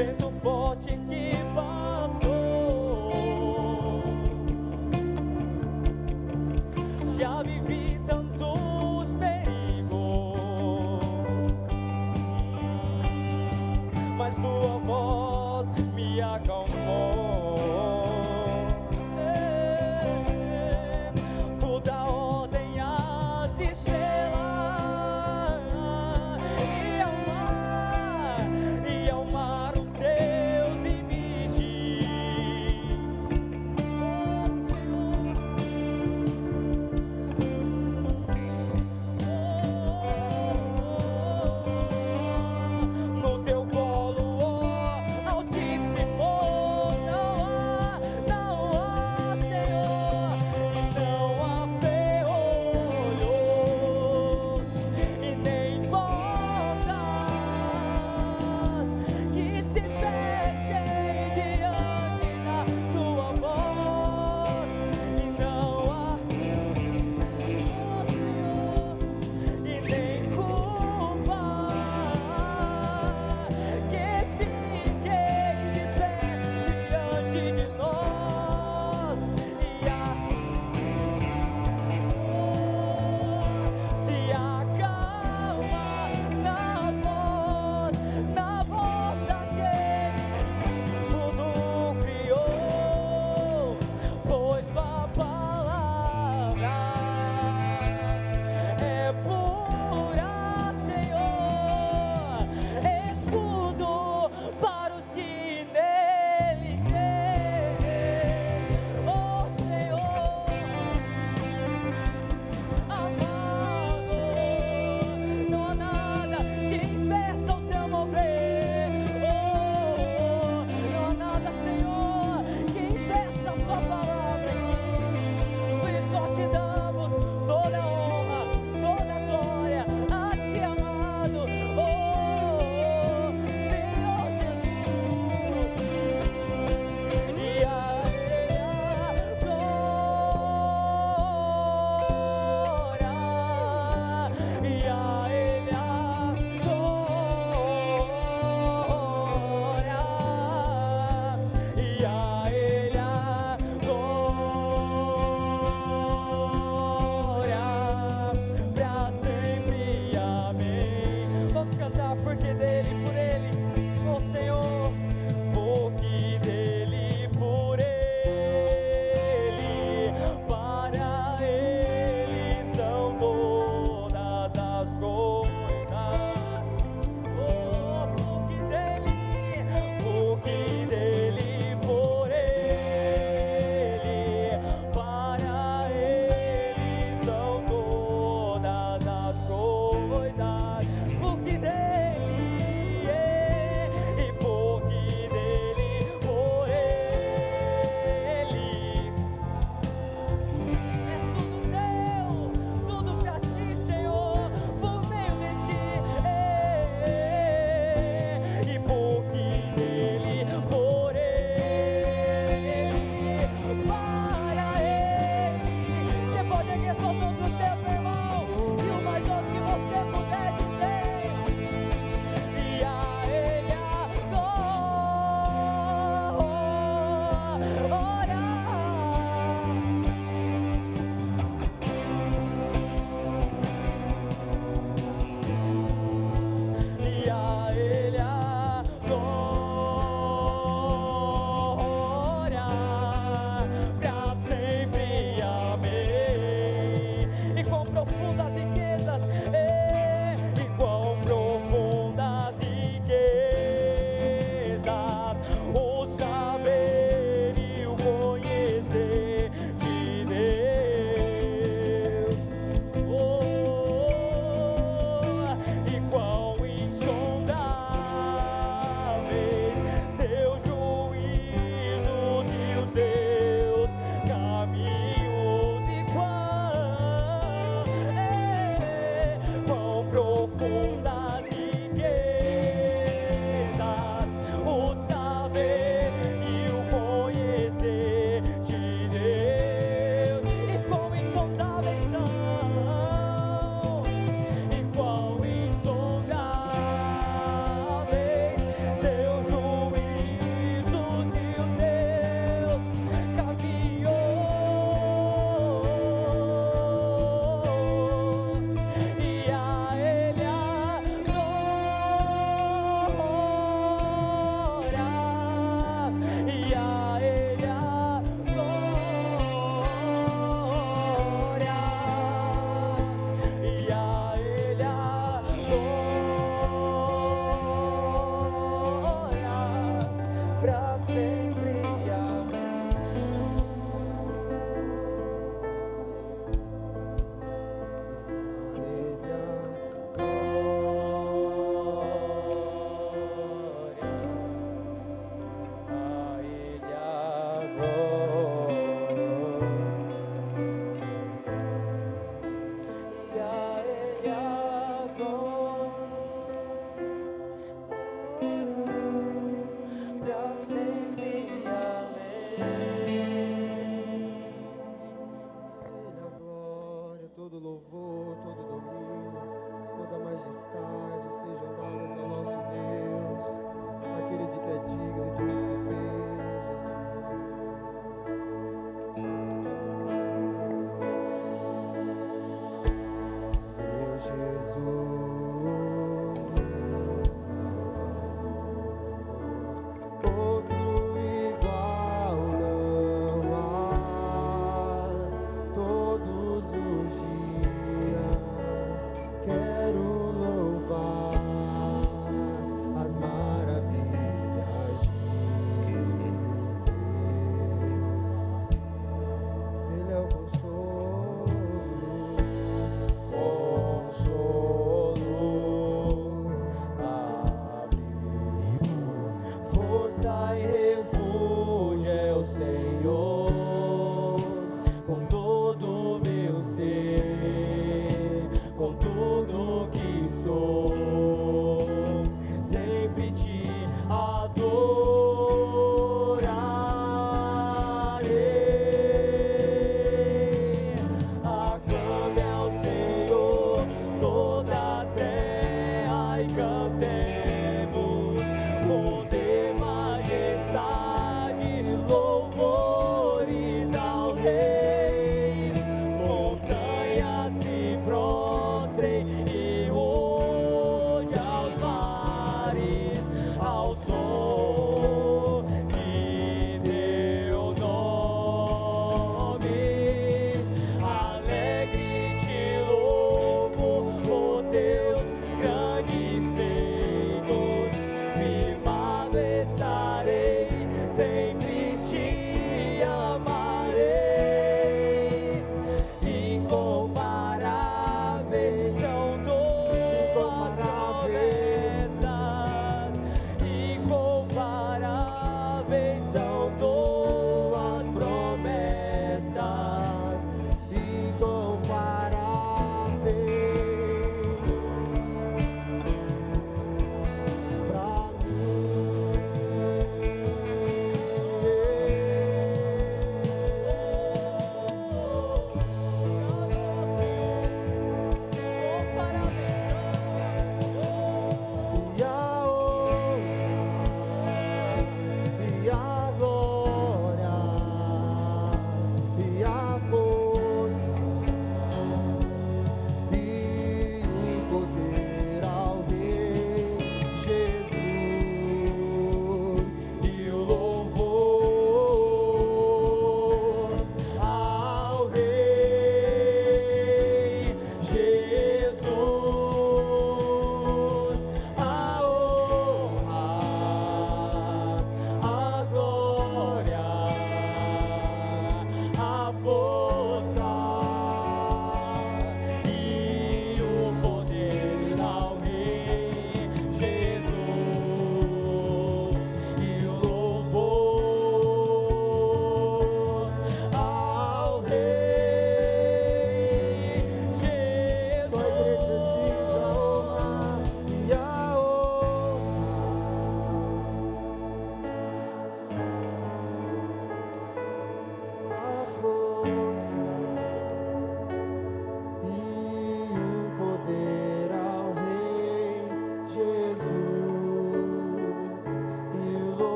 vento forte que passou. Já vivi tantos perigos, mas tua voz me acalmou. Tu dá ordem às estrelas e ao mar os seus limites. No teu colo,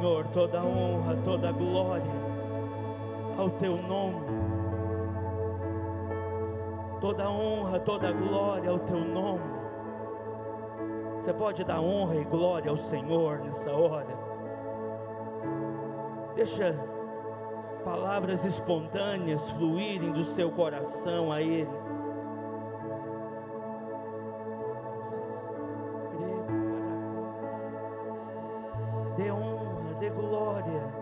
Senhor, toda honra, toda glória ao teu nome. Toda honra, toda glória ao teu nome. Você pode dar honra e glória ao Senhor nessa hora. Deixa palavras espontâneas fluírem do seu coração a Ele. Dê honra, dê glória.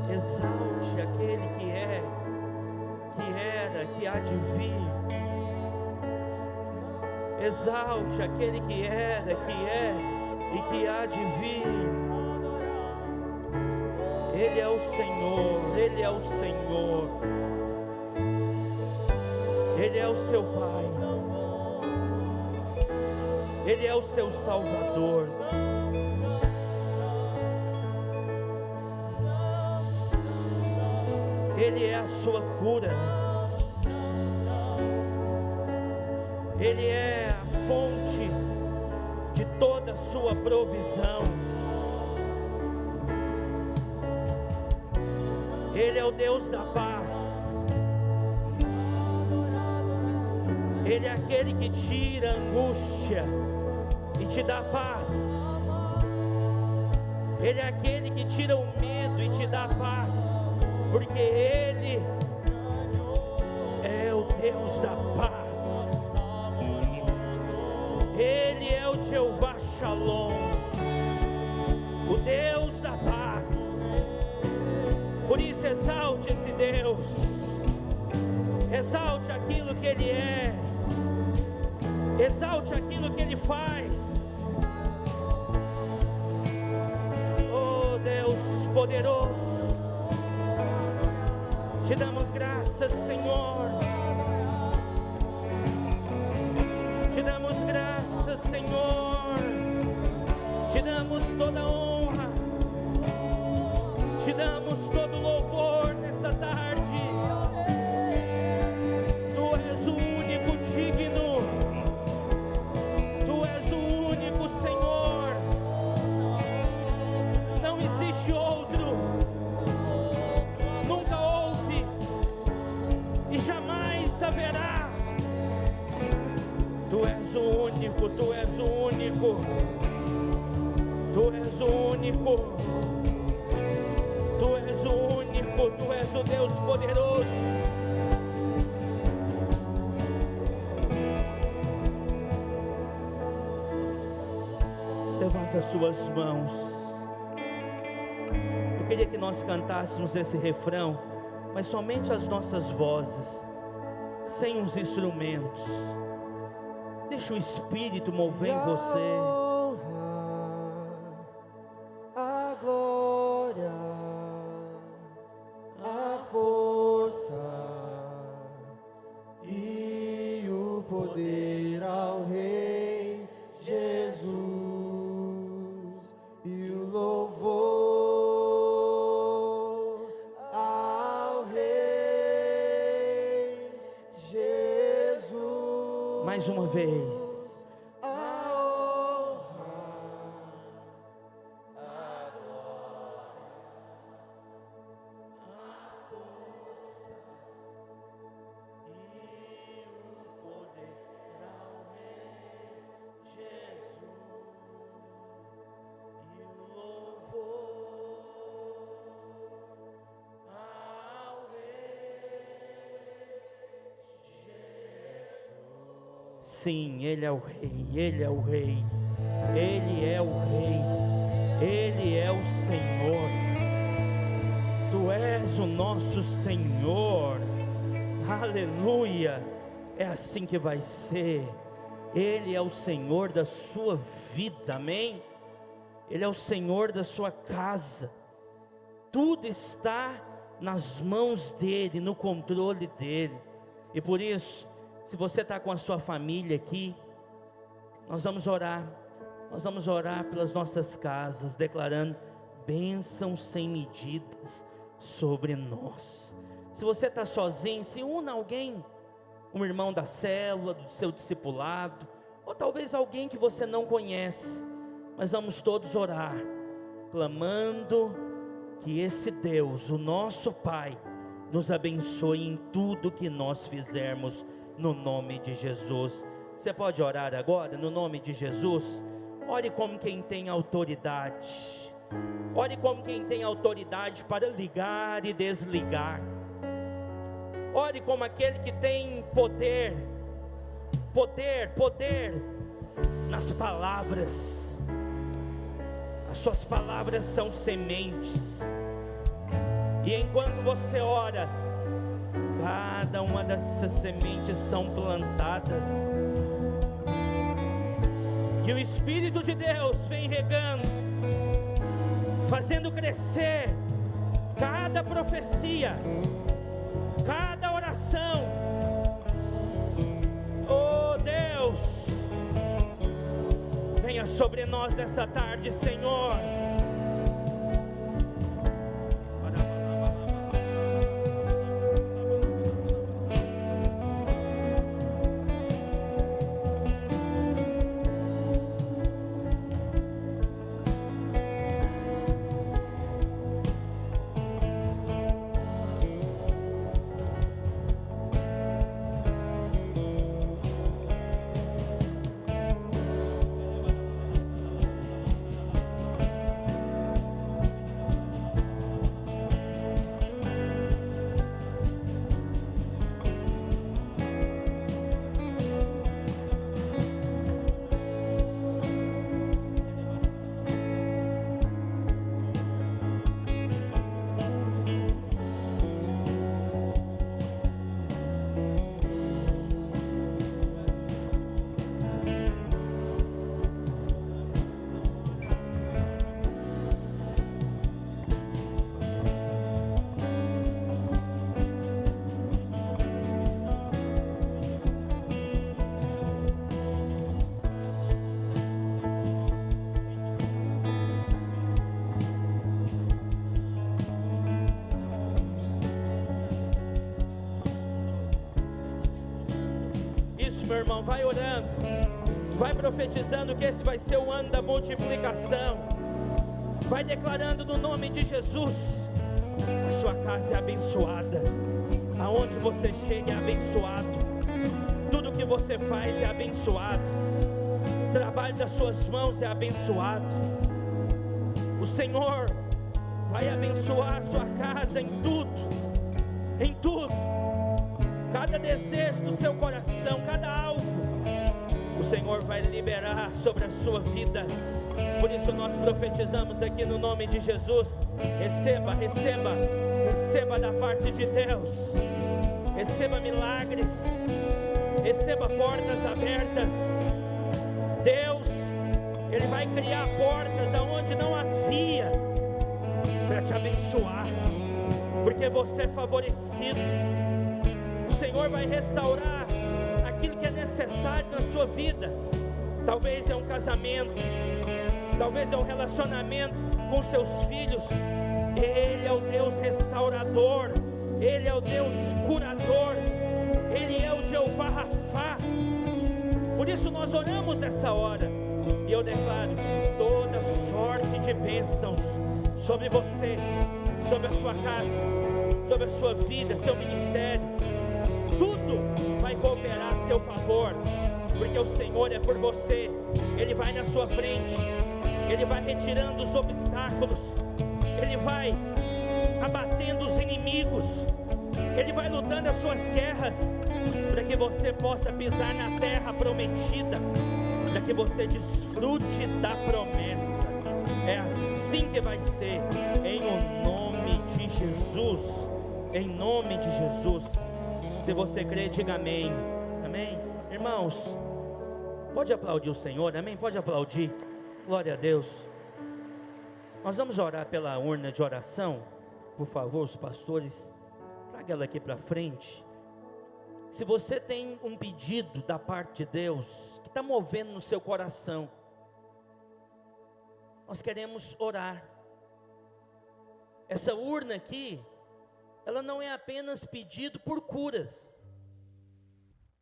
Exalte aquele que é, que era, que há de vir. Exalte aquele que era, que é e que há de vir. Ele é o Senhor, Ele é o Senhor. Ele é o seu Pai. Ele é o seu Salvador. Ele é a sua cura. Ele é a fonte de toda a sua provisão. Ele é o Deus da paz. Ele é aquele que tira a angústia e te dá paz. Ele é aquele que tira o medo e te dá paz, porque Ele é o Deus da paz. Ele é o Jeová Shalom, o Deus da paz. Por isso exalte esse Deus, exalte aquilo que Ele é, exalte aquilo que Ele faz. Oh Deus poderoso, te damos graças, Senhor. Te damos graças, Senhor. Te damos toda honra. Te damos todo louvor nessa tarde. Tu és o único digno. Tu és o único Senhor. Não existe outro. Nunca houve e jamais haverá. Tu és o único, Tu és o único. Tu és o único. Tu és o único, Tu és o Deus poderoso. Levanta suas mãos. Eu queria que nós cantássemos esse refrão, mas somente as nossas vozes, sem os instrumentos. Deixa o Espírito mover em você. A glória, a força e o poder ao Rei Jesus e o louvor ao Rei Jesus. Mais uma vez. Sim, Ele é o Rei, Ele é o Rei, Ele é o Rei, Ele é o Senhor. Tu és o nosso Senhor, aleluia. É assim que vai ser. Ele é o Senhor da sua vida, amém? Ele é o Senhor da sua casa. Tudo está nas mãos dEle, no controle dEle. E por isso, se você está com a sua família aqui, nós vamos orar pelas nossas casas, declarando bênção sem medidas sobre nós. Se você está sozinho, se una a alguém, um irmão da célula, do seu discipulado, ou talvez alguém que você não conhece, mas vamos todos orar, clamando que esse Deus, o nosso Pai, nos abençoe em tudo que nós fizermos, no nome de Jesus. Você pode orar agora, no nome de Jesus? Ore como quem tem autoridade. Ore como quem tem autoridade para ligar e desligar. Ore como aquele que tem poder nas palavras. As suas palavras são sementes. E enquanto você ora, cada uma dessas sementes são plantadas. E o Espírito de Deus vem regando, fazendo crescer cada profecia, cada oração. Oh Deus, venha sobre nós essa tarde, Senhor. Meu irmão, vai orando, vai profetizando que esse vai ser o ano da multiplicação. Vai declarando no nome de Jesus: a sua casa é abençoada, aonde você chega é abençoado, tudo que você faz é abençoado, o trabalho das suas mãos é abençoado. O Senhor vai abençoar a sua casa em tudo, em tudo. Cada desejo do seu coração, cada alvo, o Senhor vai liberar sobre a sua vida. Por isso nós profetizamos aqui no nome de Jesus: receba, receba, receba da parte de Deus, receba milagres, receba portas abertas. Deus, Ele vai criar portas aonde não havia, para te abençoar, porque você é favorecido. O Senhor vai restaurar aquilo que é necessário na sua vida. Talvez é um casamento, talvez é um relacionamento com seus filhos. Ele é o Deus restaurador, Ele é o Deus curador, Ele é o Jeová Rafá. Por isso nós oramos nessa hora, e eu declaro toda sorte de bênçãos sobre você, sobre a sua casa, sobre a sua vida, seu ministério. Tudo vai cooperar a seu favor, porque o Senhor é por você. Ele vai na sua frente, Ele vai retirando os obstáculos, Ele vai abatendo os inimigos, Ele vai lutando as suas guerras, para que você possa pisar na terra prometida, para que você desfrute da promessa. É assim que vai ser, em o nome de Jesus, em nome de Jesus. Se você crê, diga amém. Amém? Irmãos, pode aplaudir o Senhor, amém? Pode aplaudir. Glória a Deus. Nós vamos orar pela urna de oração. Por favor, os pastores, traga ela aqui para frente. Se você tem um pedido da parte de Deus, que está movendo no seu coração, nós queremos orar. Essa urna aqui, ela não é apenas pedido por curas.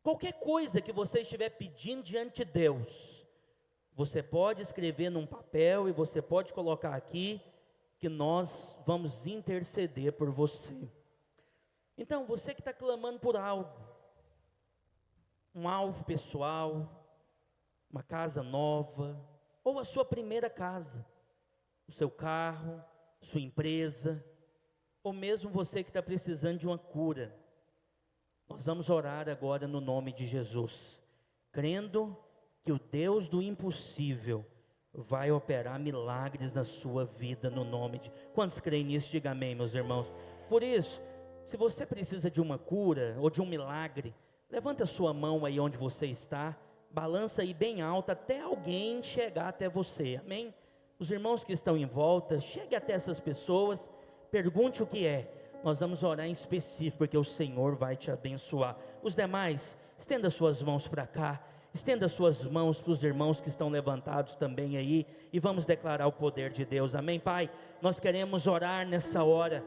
Qualquer coisa que você estiver pedindo diante de Deus, você pode escrever num papel e você pode colocar aqui, que nós vamos interceder por você. Então, você que está clamando por algo, um alvo pessoal, uma casa nova, ou a sua primeira casa, o seu carro, sua empresa, ou mesmo você que está precisando de uma cura, nós vamos orar agora no nome de Jesus, crendo que o Deus do impossível vai operar milagres na sua vida no nome de... Quantos creem nisso? Diga amém, meus irmãos. Por isso, se você precisa de uma cura ou de um milagre, levanta a sua mão aí onde você está, balança aí bem alto até alguém chegar até você, amém? Os irmãos que estão em volta, chegue até essas pessoas, pergunte o que é. Nós vamos orar em específico, porque o Senhor vai te abençoar. Os demais, estenda suas mãos para cá, estenda suas mãos para os irmãos que estão levantados também aí, e vamos declarar o poder de Deus, amém? Pai, nós queremos orar nessa hora,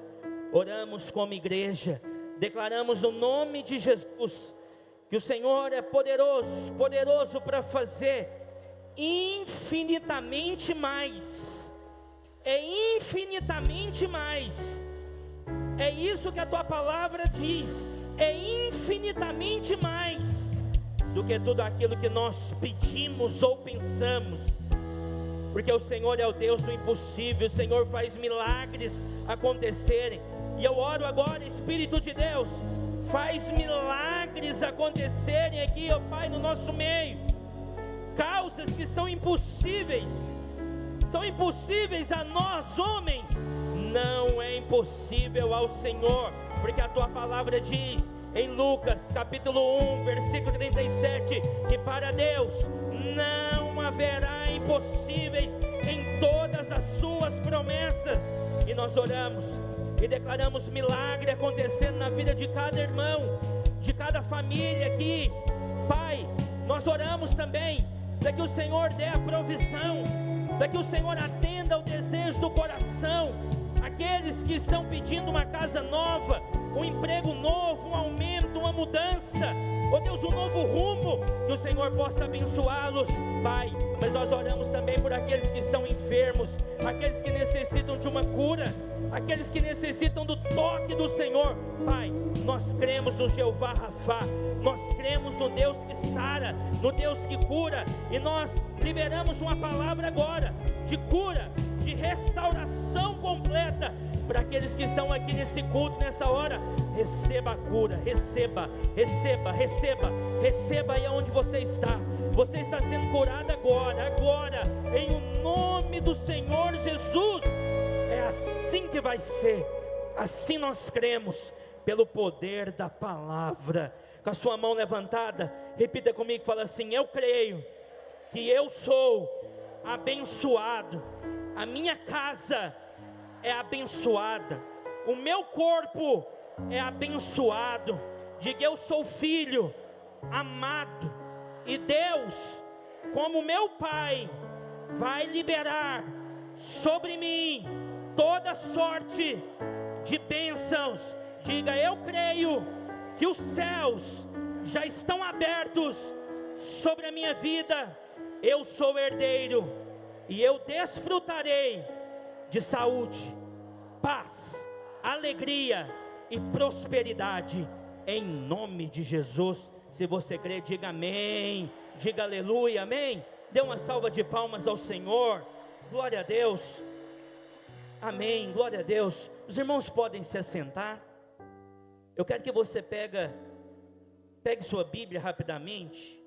oramos como igreja, declaramos no nome de Jesus, que o Senhor é poderoso, poderoso para fazer infinitamente mais, é infinitamente mais, é isso que a tua palavra diz, é infinitamente mais do que tudo aquilo que nós pedimos ou pensamos, porque o Senhor é o Deus do impossível, o Senhor faz milagres acontecerem, e eu oro agora, Espírito de Deus, faz milagres acontecerem aqui, ó Pai, no nosso meio, causas que são impossíveis a nós homens, não é impossível ao Senhor, porque a tua palavra diz em Lucas capítulo 1 versículo 37, que para Deus não haverá impossíveis em todas as suas promessas, e nós oramos e declaramos milagre acontecendo na vida de cada irmão, de cada família aqui, Pai, nós oramos também, para que o Senhor dê a provisão, para que o Senhor atenda ao desejo do coração, aqueles que estão pedindo uma casa nova, um emprego novo, um aumento, uma mudança, ó Deus, um novo rumo, que o Senhor possa abençoá-los, Pai, mas nós oramos também por aqueles que estão enfermos, aqueles que necessitam de uma cura, aqueles que necessitam do toque do Senhor, Pai, nós cremos no Jeová Rafá, nós cremos no Deus que sara, no Deus que cura, e nós liberamos uma palavra agora, de cura, de restauração completa, para aqueles que estão aqui nesse culto, nessa hora, receba a cura, receba aí onde você está sendo curado agora, em o nome do Senhor Jesus, é assim que vai ser, assim nós cremos, pelo poder da palavra. Com a sua mão levantada, repita comigo, fala assim: eu creio que eu sou abençoado, a minha casa é abençoada, o meu corpo é abençoado. Diga: eu sou filho amado, e Deus, como meu Pai, vai liberar sobre mim toda sorte de bênçãos. Diga: eu creio que os céus já estão abertos sobre a minha vida, eu sou herdeiro, e eu desfrutarei de saúde, paz, alegria e prosperidade, em nome de Jesus. Se você crê, diga amém, diga aleluia, amém. Dê uma salva de palmas ao Senhor, glória a Deus, amém, glória a Deus. Os irmãos podem se assentar. Eu quero que você pegue sua Bíblia rapidamente.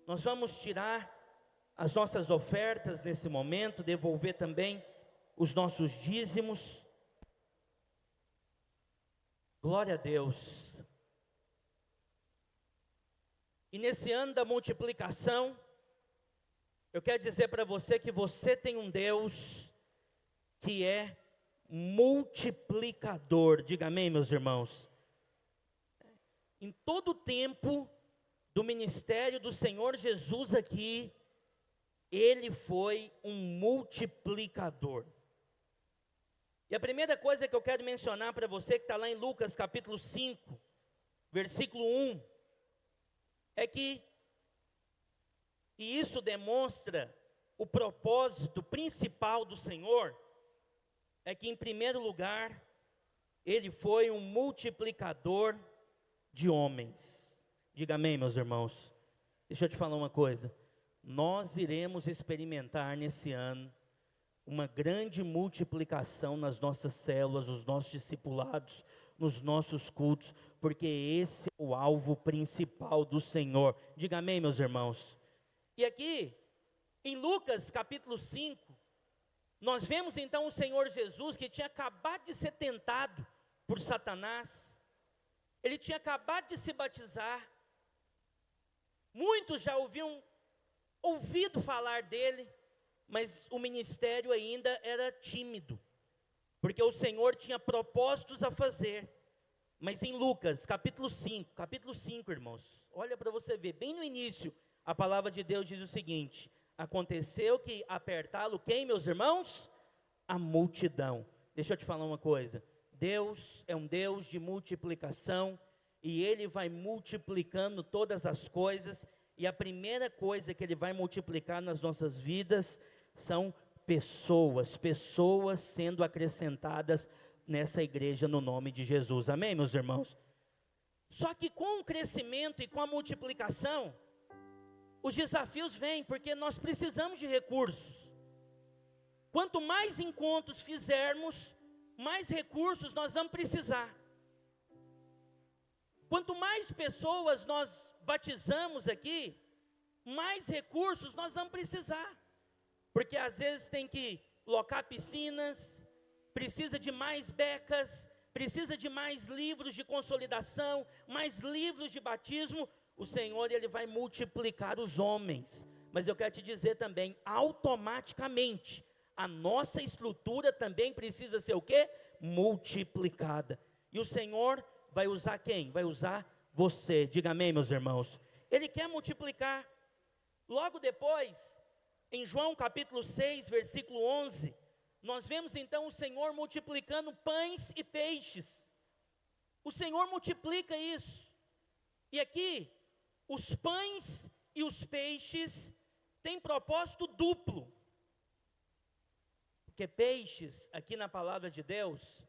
Nós vamos tirar as nossas ofertas nesse momento, devolver também os nossos dízimos. Glória a Deus. E nesse ano da multiplicação, eu quero dizer para você que você tem um Deus que é multiplicador. Diga amém, meus irmãos. Em todo o tempo do ministério do Senhor Jesus aqui, Ele foi um multiplicador. E a primeira coisa que eu quero mencionar para você, que está lá em Lucas capítulo 5, versículo 1, é que, e isso demonstra o propósito principal do Senhor, é que, em primeiro lugar, ele foi um multiplicador de homens. Diga amém, meus irmãos. Deixa eu te falar uma coisa. Nós iremos experimentar nesse ano uma grande multiplicação nas nossas células, nos nossos discipulados, nos nossos cultos, porque esse é o alvo principal do Senhor. Diga amém, meus irmãos. E aqui, em Lucas capítulo 5, nós vemos então o Senhor Jesus, que tinha acabado de ser tentado por Satanás. Ele tinha acabado de se batizar. Muitos já ouvido falar dele, mas o ministério ainda era tímido, porque o Senhor tinha propósitos a fazer. Mas em Lucas capítulo 5, irmãos, olha para você ver, bem no início, a palavra de Deus diz o seguinte: aconteceu que apertá-lo quem, meus irmãos? A multidão. Deixa eu te falar uma coisa, Deus é um Deus de multiplicação, e Ele vai multiplicando todas as coisas, e a primeira coisa que Ele vai multiplicar nas nossas vidas são pessoas sendo acrescentadas nessa igreja no nome de Jesus, amém, meus irmãos? Só que com o crescimento e com a multiplicação, os desafios vêm, porque nós precisamos de recursos. Quanto mais encontros fizermos, mais recursos nós vamos precisar. Quanto mais pessoas nós batizamos aqui, mais recursos nós vamos precisar. Porque às vezes tem que locar piscinas, precisa de mais becas, precisa de mais livros de consolidação, mais livros de batismo. O Senhor, Ele vai multiplicar os homens. Mas eu quero te dizer também, automaticamente, a nossa estrutura também precisa ser o quê? Multiplicada. E o Senhor vai usar quem? Vai usar você. Diga amém, meus irmãos. Ele quer multiplicar. Logo depois, em João capítulo 6, versículo 11, nós vemos então o Senhor multiplicando pães e peixes. O Senhor multiplica isso. E aqui, os pães e os peixes têm propósito duplo. Porque peixes, aqui na palavra de Deus,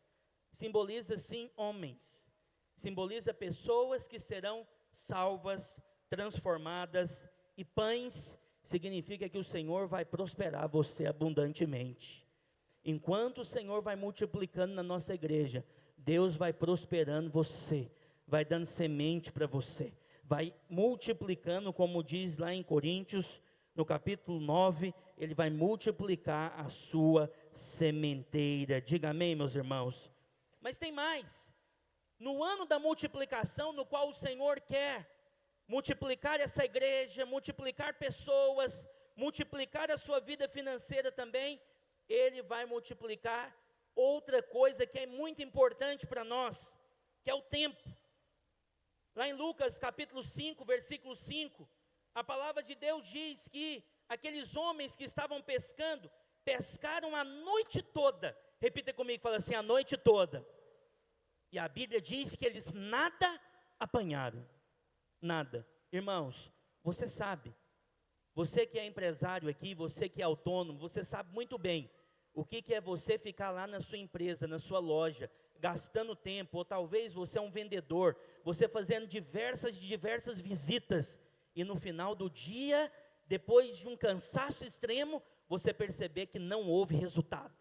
simboliza sim homens. Simboliza pessoas que serão salvas, transformadas. E pães significa que o Senhor vai prosperar você abundantemente. Enquanto o Senhor vai multiplicando na nossa igreja, Deus vai prosperando você, vai dando semente para você, vai multiplicando, como diz lá em Coríntios, no capítulo 9, Ele vai multiplicar a sua sementeira. Diga amém, meus irmãos. Mas tem mais. No ano da multiplicação, no qual o Senhor quer multiplicar essa igreja, multiplicar pessoas, multiplicar a sua vida financeira também, Ele vai multiplicar outra coisa que é muito importante para nós, que é o tempo. Lá em Lucas capítulo 5, versículo 5, a palavra de Deus diz que aqueles homens que estavam pescando, pescaram a noite toda. Repita comigo, fala assim, a noite toda. E a Bíblia diz que eles nada apanharam. Nada. Irmãos, você sabe, você que é empresário aqui, você que é autônomo, você sabe muito bem o que é você ficar lá na sua empresa, na sua loja, gastando tempo, ou talvez você é um vendedor, você fazendo diversas visitas, e no final do dia, depois de um cansaço extremo, você perceber que não houve resultado.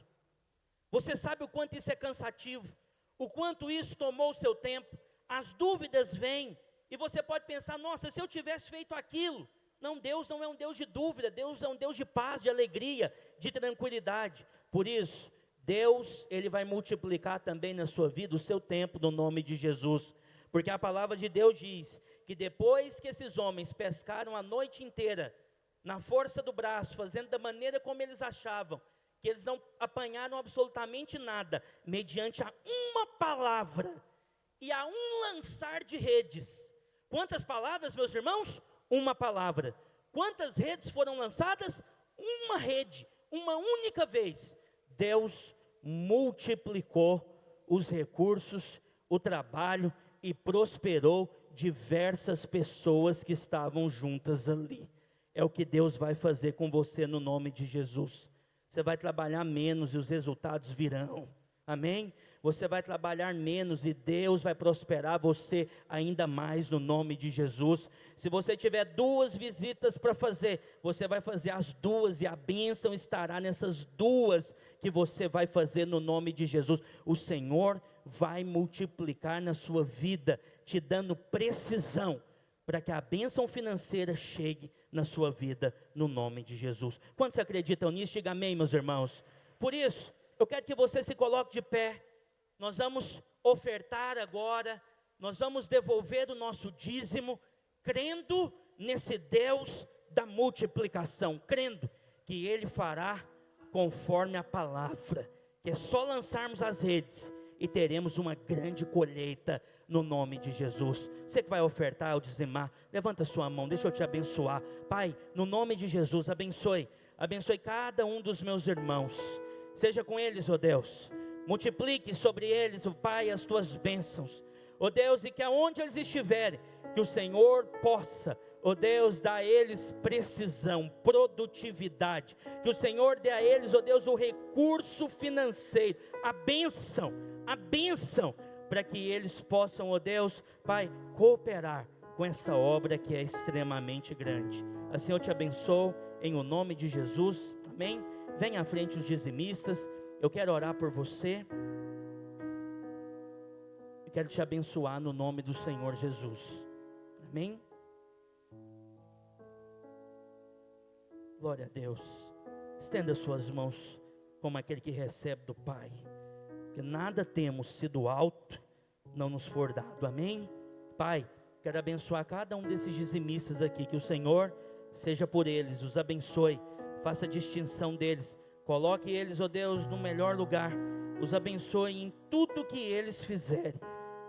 Você sabe o quanto isso é cansativo, o quanto isso tomou o seu tempo, as dúvidas vêm, e você pode pensar, nossa, se eu tivesse feito aquilo. Não, Deus não é um Deus de dúvida, Deus é um Deus de paz, de alegria, de tranquilidade. Por isso, Deus, Ele vai multiplicar também na sua vida o seu tempo no nome de Jesus. Porque a palavra de Deus diz que depois que esses homens pescaram a noite inteira, na força do braço, fazendo da maneira como eles achavam, que eles não apanharam absolutamente nada, mediante a uma palavra e a um lançar de redes. Quantas palavras, meus irmãos? Uma palavra. Quantas redes foram lançadas? Uma rede, uma única vez. Deus multiplicou os recursos, o trabalho e prosperou diversas pessoas que estavam juntas ali. É o que Deus vai fazer com você no nome de Jesus. Você vai trabalhar menos e os resultados virão. Amém? Você vai trabalhar menos e Deus vai prosperar você ainda mais no nome de Jesus. Se você tiver 2 visitas para fazer, você vai fazer as 2 e a bênção estará nessas 2 que você vai fazer no nome de Jesus. O Senhor vai multiplicar na sua vida, te dando precisão para que a bênção financeira chegue na sua vida no nome de Jesus. Quantos acreditam nisso? Diga amém, meus irmãos. Por isso, eu quero que você se coloque de pé. Nós vamos ofertar agora, nós vamos devolver o nosso dízimo, crendo nesse Deus da multiplicação, crendo que Ele fará conforme a palavra, que é só lançarmos as redes e teremos uma grande colheita no nome de Jesus. Você que vai ofertar ou dizimar, levanta sua mão, deixa eu te abençoar. Pai, no nome de Jesus, abençoe cada um dos meus irmãos, seja com eles, ó Deus. Multiplique sobre eles, ó Pai, as tuas bênçãos, ó Deus, e que aonde eles estiverem, que o Senhor possa, ó Deus, dar a eles precisão, produtividade, que o Senhor dê a eles, ó Deus, o recurso financeiro, a bênção, para que eles possam, ó Deus, Pai, cooperar com essa obra que é extremamente grande. Assim eu te abençoo, em o nome de Jesus, amém? Venha à frente os dizimistas. Eu quero orar por você. Eu quero te abençoar no nome do Senhor Jesus. Amém? Glória a Deus. Estenda suas mãos como aquele que recebe do Pai. Que nada temos sido alto, não nos for dado. Amém? Pai, quero abençoar cada um desses dizimistas aqui. Que o Senhor seja por eles, os abençoe. Faça distinção deles. Coloque eles, ó Deus, no melhor lugar. Os abençoe em tudo que eles fizerem.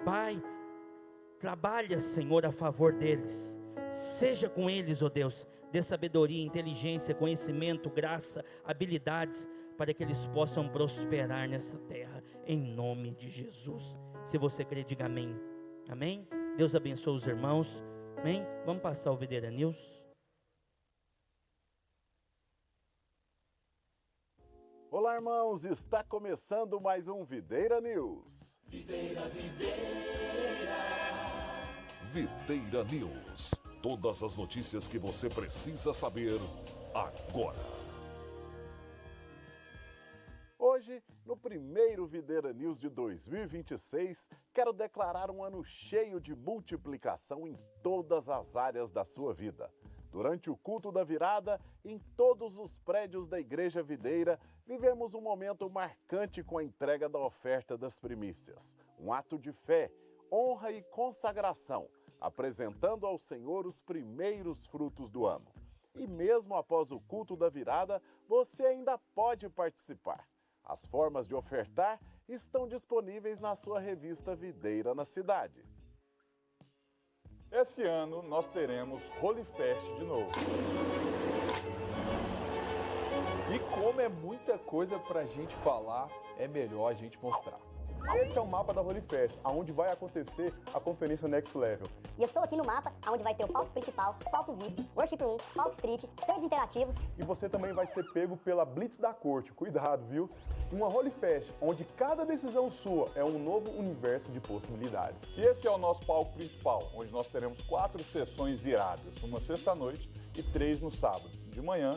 Pai, trabalha, Senhor, a favor deles. Seja com eles, ó Deus. Dê sabedoria, inteligência, conhecimento, graça, habilidades, para que eles possam prosperar nessa terra, em nome de Jesus. Se você crê, diga amém. Amém? Deus abençoe os irmãos. Amém? Vamos passar o Videira News. Olá, irmãos, está começando mais um Videira News. Videira News. Todas as notícias que você precisa saber agora. Hoje, no primeiro Videira News de 2026, quero declarar um ano cheio de multiplicação em todas as áreas da sua vida. Durante o culto da virada, em todos os prédios da Igreja Videira, vivemos um momento marcante com a entrega da oferta das primícias. Um ato de fé, honra e consagração, apresentando ao Senhor os primeiros frutos do ano. E mesmo após o culto da virada, você ainda pode participar. As formas de ofertar estão disponíveis na sua revista Videira na Cidade. Esse ano nós teremos Holy Fest de novo. E como é muita coisa pra gente falar, é melhor a gente mostrar. Esse é o mapa da Holy Fest, onde vai acontecer a conferência Next Level. E eu estou aqui no mapa, onde vai ter o palco principal, palco VIP, Worship Room, palco Street, stands interativos. E você também vai ser pego pela Blitz da Corte, cuidado, viu? Uma Holy Fest, onde cada decisão sua é um novo universo de possibilidades. E esse é o nosso palco principal, onde nós teremos 4 sessões iradas, uma sexta-noite e 3 no sábado, de manhã,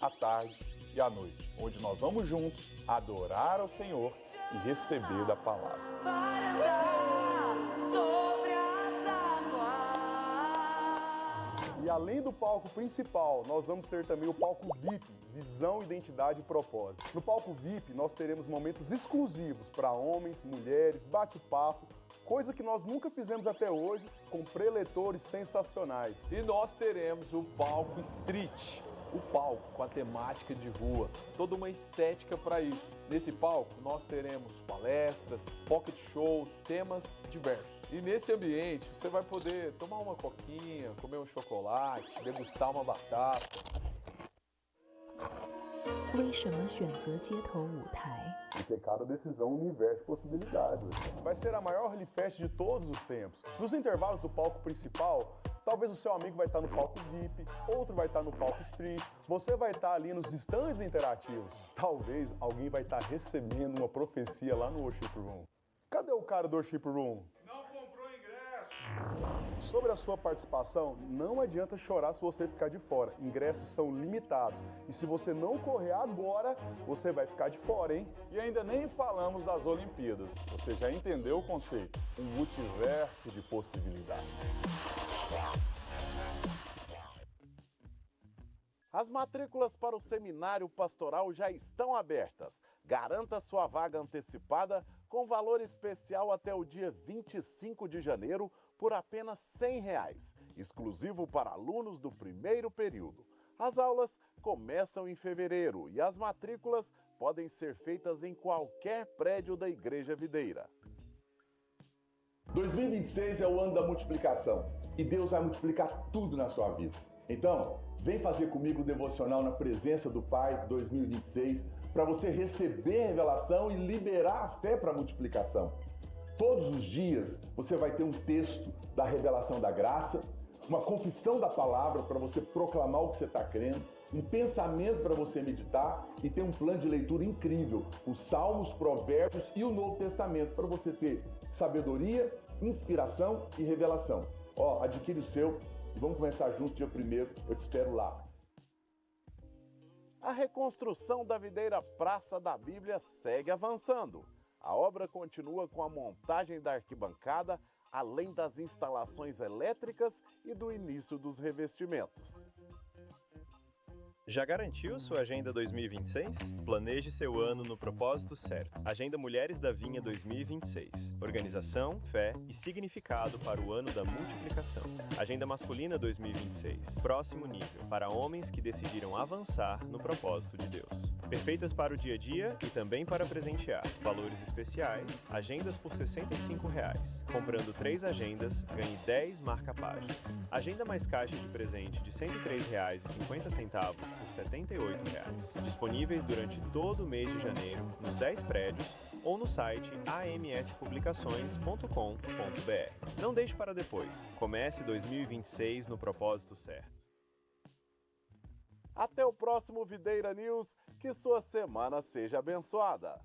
à tarde e à noite, onde nós vamos juntos adorar ao Senhor e receber da palavra. Para andar sobre as águas. E além do palco principal, nós vamos ter também o palco VIP, Visão, Identidade e Propósito. No palco VIP, nós teremos momentos exclusivos para homens, mulheres, bate-papo, coisa que nós nunca fizemos até hoje, com preletores sensacionais. E nós teremos o palco Street, o palco com a temática de rua, toda uma estética para isso. Nesse palco nós teremos palestras, pocket shows, temas diversos. E nesse ambiente você vai poder tomar uma coquinha, comer um chocolate, degustar uma batata. 为什么选择街头舞台？ Porque cada decisão é um universo de possibilidades. Vai ser a maior Holy Fest de todos os tempos. Nos intervalos do palco principal, talvez o seu amigo vai estar no palco VIP, outro vai estar no palco Street, você vai estar ali nos stands interativos. Talvez alguém vai estar recebendo uma profecia lá no Worship Room. Cadê o cara do Worship Room? Não comprou ingresso! Sobre a sua participação, não adianta chorar se você ficar de fora. Ingressos são limitados. E se você não correr agora, você vai ficar de fora, hein? E ainda nem falamos das Olimpíadas. Você já entendeu o conceito? Um multiverso de possibilidades. As matrículas para o seminário pastoral já estão abertas. Garanta sua vaga antecipada com valor especial até o dia 25 de janeiro por apenas R$100, exclusivo para alunos do primeiro período. As aulas começam em fevereiro e as matrículas podem ser feitas em qualquer prédio da Igreja Videira. 2026 é o ano da multiplicação e Deus vai multiplicar tudo na sua vida. Então, vem fazer comigo o devocional na presença do Pai 2026 para você receber a revelação e liberar a fé para a multiplicação. Todos os dias você vai ter um texto da revelação da graça, uma confissão da palavra para você proclamar o que você está crendo, um pensamento para você meditar e ter um plano de leitura incrível, os Salmos, Provérbios e o Novo Testamento para você ter sabedoria, inspiração e revelação. Adquire o seu e vamos começar junto dia 1º, eu te espero lá. A reconstrução da Videira Praça da Bíblia segue avançando. A obra continua com a montagem da arquibancada, além das instalações elétricas e do início dos revestimentos. Já garantiu sua Agenda 2026? Planeje seu ano no propósito certo. Agenda Mulheres da Vinha 2026. Organização, fé e significado para o ano da multiplicação. Agenda Masculina 2026. Próximo nível, para homens que decidiram avançar no propósito de Deus. Perfeitas para o dia a dia e também para presentear. Valores especiais, agendas por R$ 65. Comprando 3 agendas, ganhe 10 marca-páginas. Agenda mais caixa de presente de R$ 103,50 por R$ 78. Disponíveis durante todo o mês de janeiro, nos 10 prédios ou no site amspublicações.com.br. Não deixe para depois. Comece 2026 no propósito certo. Até o próximo Videira News, que sua semana seja abençoada.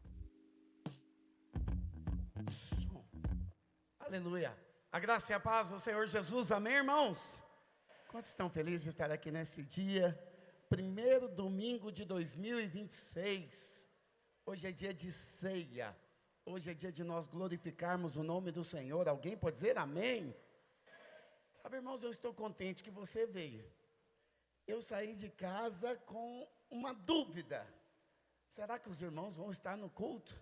Aleluia. A graça e a paz do Senhor Jesus. Amém, irmãos? Quantos estão felizes de estar aqui nesse dia? Primeiro domingo de 2026. Hoje é dia de ceia. Hoje é dia de nós glorificarmos o nome do Senhor. Alguém pode dizer amém? Sabe, irmãos, eu estou contente que você veio. Eu saí de casa com uma dúvida. Será que os irmãos vão estar no culto?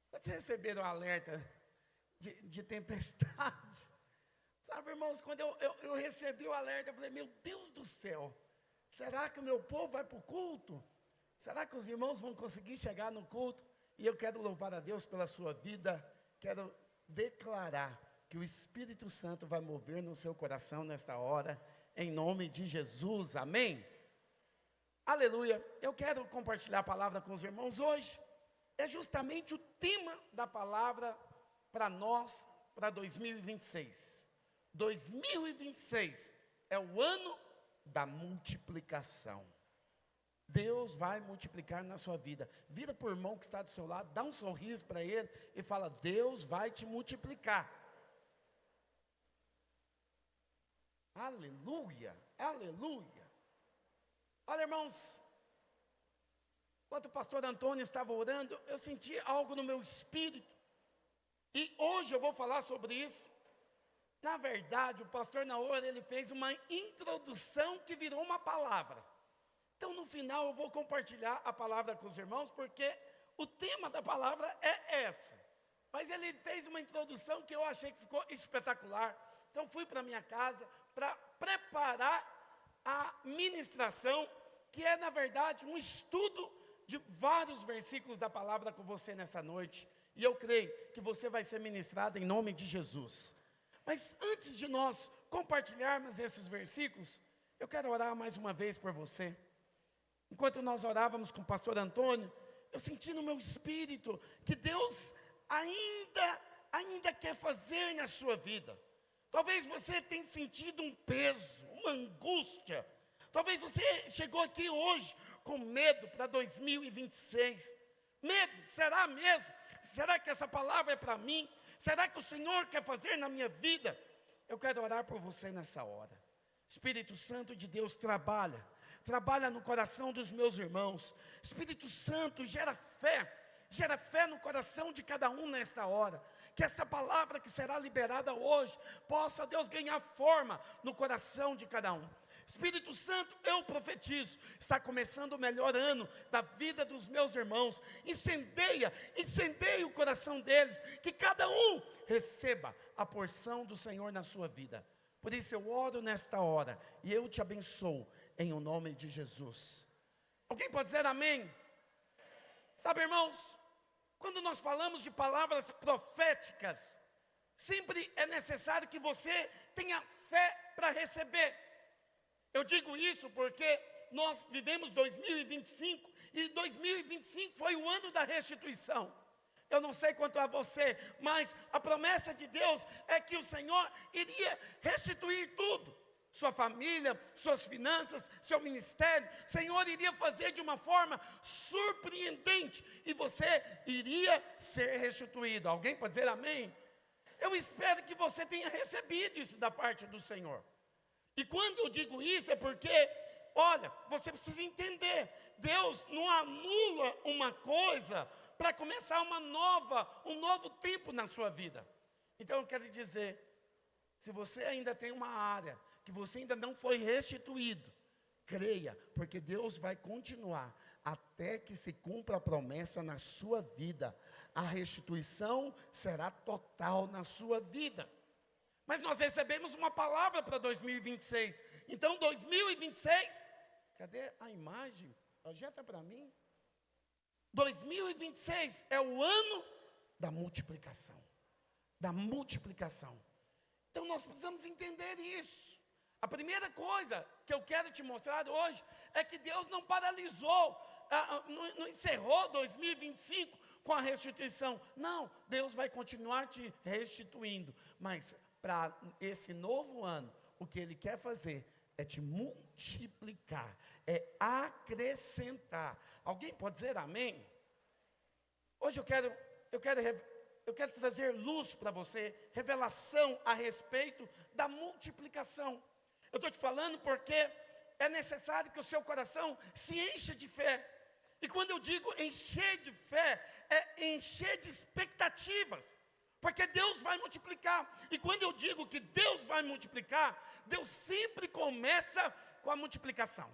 Vocês receberam o alerta de tempestade? Sabe, irmãos, quando eu recebi o alerta, eu falei, meu Deus do céu, será que o meu povo vai para o culto? Será que os irmãos vão conseguir chegar no culto? E eu quero louvar a Deus pela sua vida, quero declarar que o Espírito Santo vai mover no seu coração nesta hora, em nome de Jesus, amém? Aleluia. Eu quero compartilhar a palavra com os irmãos hoje. É justamente o tema da palavra para nós, para 2026. 2026 é o ano da multiplicação. Deus vai multiplicar na sua vida. Vira para o irmão que está do seu lado, dá um sorriso para ele e fala, Deus vai te multiplicar. Aleluia, aleluia. Olha, irmãos, enquanto o pastor Antônio estava orando, eu senti algo no meu espírito. E hoje eu vou falar sobre isso. Na verdade, o pastor Naor, ele fez uma introdução que virou uma palavra. Então, no final, eu vou compartilhar a palavra com os irmãos, porque o tema da palavra é essa. Mas ele fez uma introdução que eu achei que ficou espetacular. Então, fui para minha casa para preparar a ministração, que é, na verdade, um estudo de vários versículos da palavra com você nessa noite. E eu creio que você vai ser ministrado em nome de Jesus. Mas antes de nós compartilharmos esses versículos, eu quero orar mais uma vez por você. enquanto nós orávamos com o pastor Antônio, eu senti no meu espírito que Deus ainda quer fazer na sua vida. Talvez você tenha sentido um peso, uma angústia. Talvez você chegou aqui hoje com medo para 2026. Medo, será mesmo? Será que essa palavra é para mim? Será que o Senhor quer fazer na minha vida? Eu quero orar por você nessa hora. Espírito Santo de Deus, trabalha no coração dos meus irmãos. Espírito Santo, gera fé no coração de cada um nesta hora. Que essa palavra que será liberada hoje possa, Deus, ganhar forma no coração de cada um. Espírito Santo, eu profetizo, está começando o melhor ano da vida dos meus irmãos. Incendeia o coração deles, que cada um receba a porção do Senhor na sua vida. Por isso eu oro nesta hora e eu te abençoo em o nome de Jesus. Alguém pode dizer amém? Sabe, irmãos, quando nós falamos de palavras proféticas, sempre é necessário que você tenha fé para receber. Eu digo isso porque nós vivemos 2025 e 2025 foi o ano da restituição. Eu não sei quanto a você, mas a promessa de Deus é que o Senhor iria restituir tudo. Sua família, suas finanças, seu ministério, o Senhor iria fazer de uma forma surpreendente e você iria ser restituído. Alguém pode dizer amém? Eu espero que você tenha recebido isso da parte do Senhor. E quando eu digo isso é porque, olha, você precisa entender, Deus não anula uma coisa para começar um novo tempo na sua vida. Então eu quero dizer, se você ainda tem uma área que você ainda não foi restituído, creia, porque Deus vai continuar até que se cumpra a promessa na sua vida. A restituição será total na sua vida. Mas nós recebemos uma palavra para 2026. Então 2026, cadê a imagem? Projeta para mim. 2026 é o ano da multiplicação. Da multiplicação. Então nós precisamos entender isso. A primeira coisa que eu quero te mostrar hoje é que Deus não paralisou, não encerrou 2025 com a restituição. Não, Deus vai continuar te restituindo. Mas para esse novo ano, o que Ele quer fazer é te multiplicar, é acrescentar. Alguém pode dizer amém? Hoje eu quero trazer luz para você, revelação a respeito da multiplicação. Eu estou te falando porque é necessário que o seu coração se encha de fé. E quando eu digo encher de fé, é encher de expectativas. Porque Deus vai multiplicar. E quando eu digo que Deus vai multiplicar, Deus sempre começa com a multiplicação.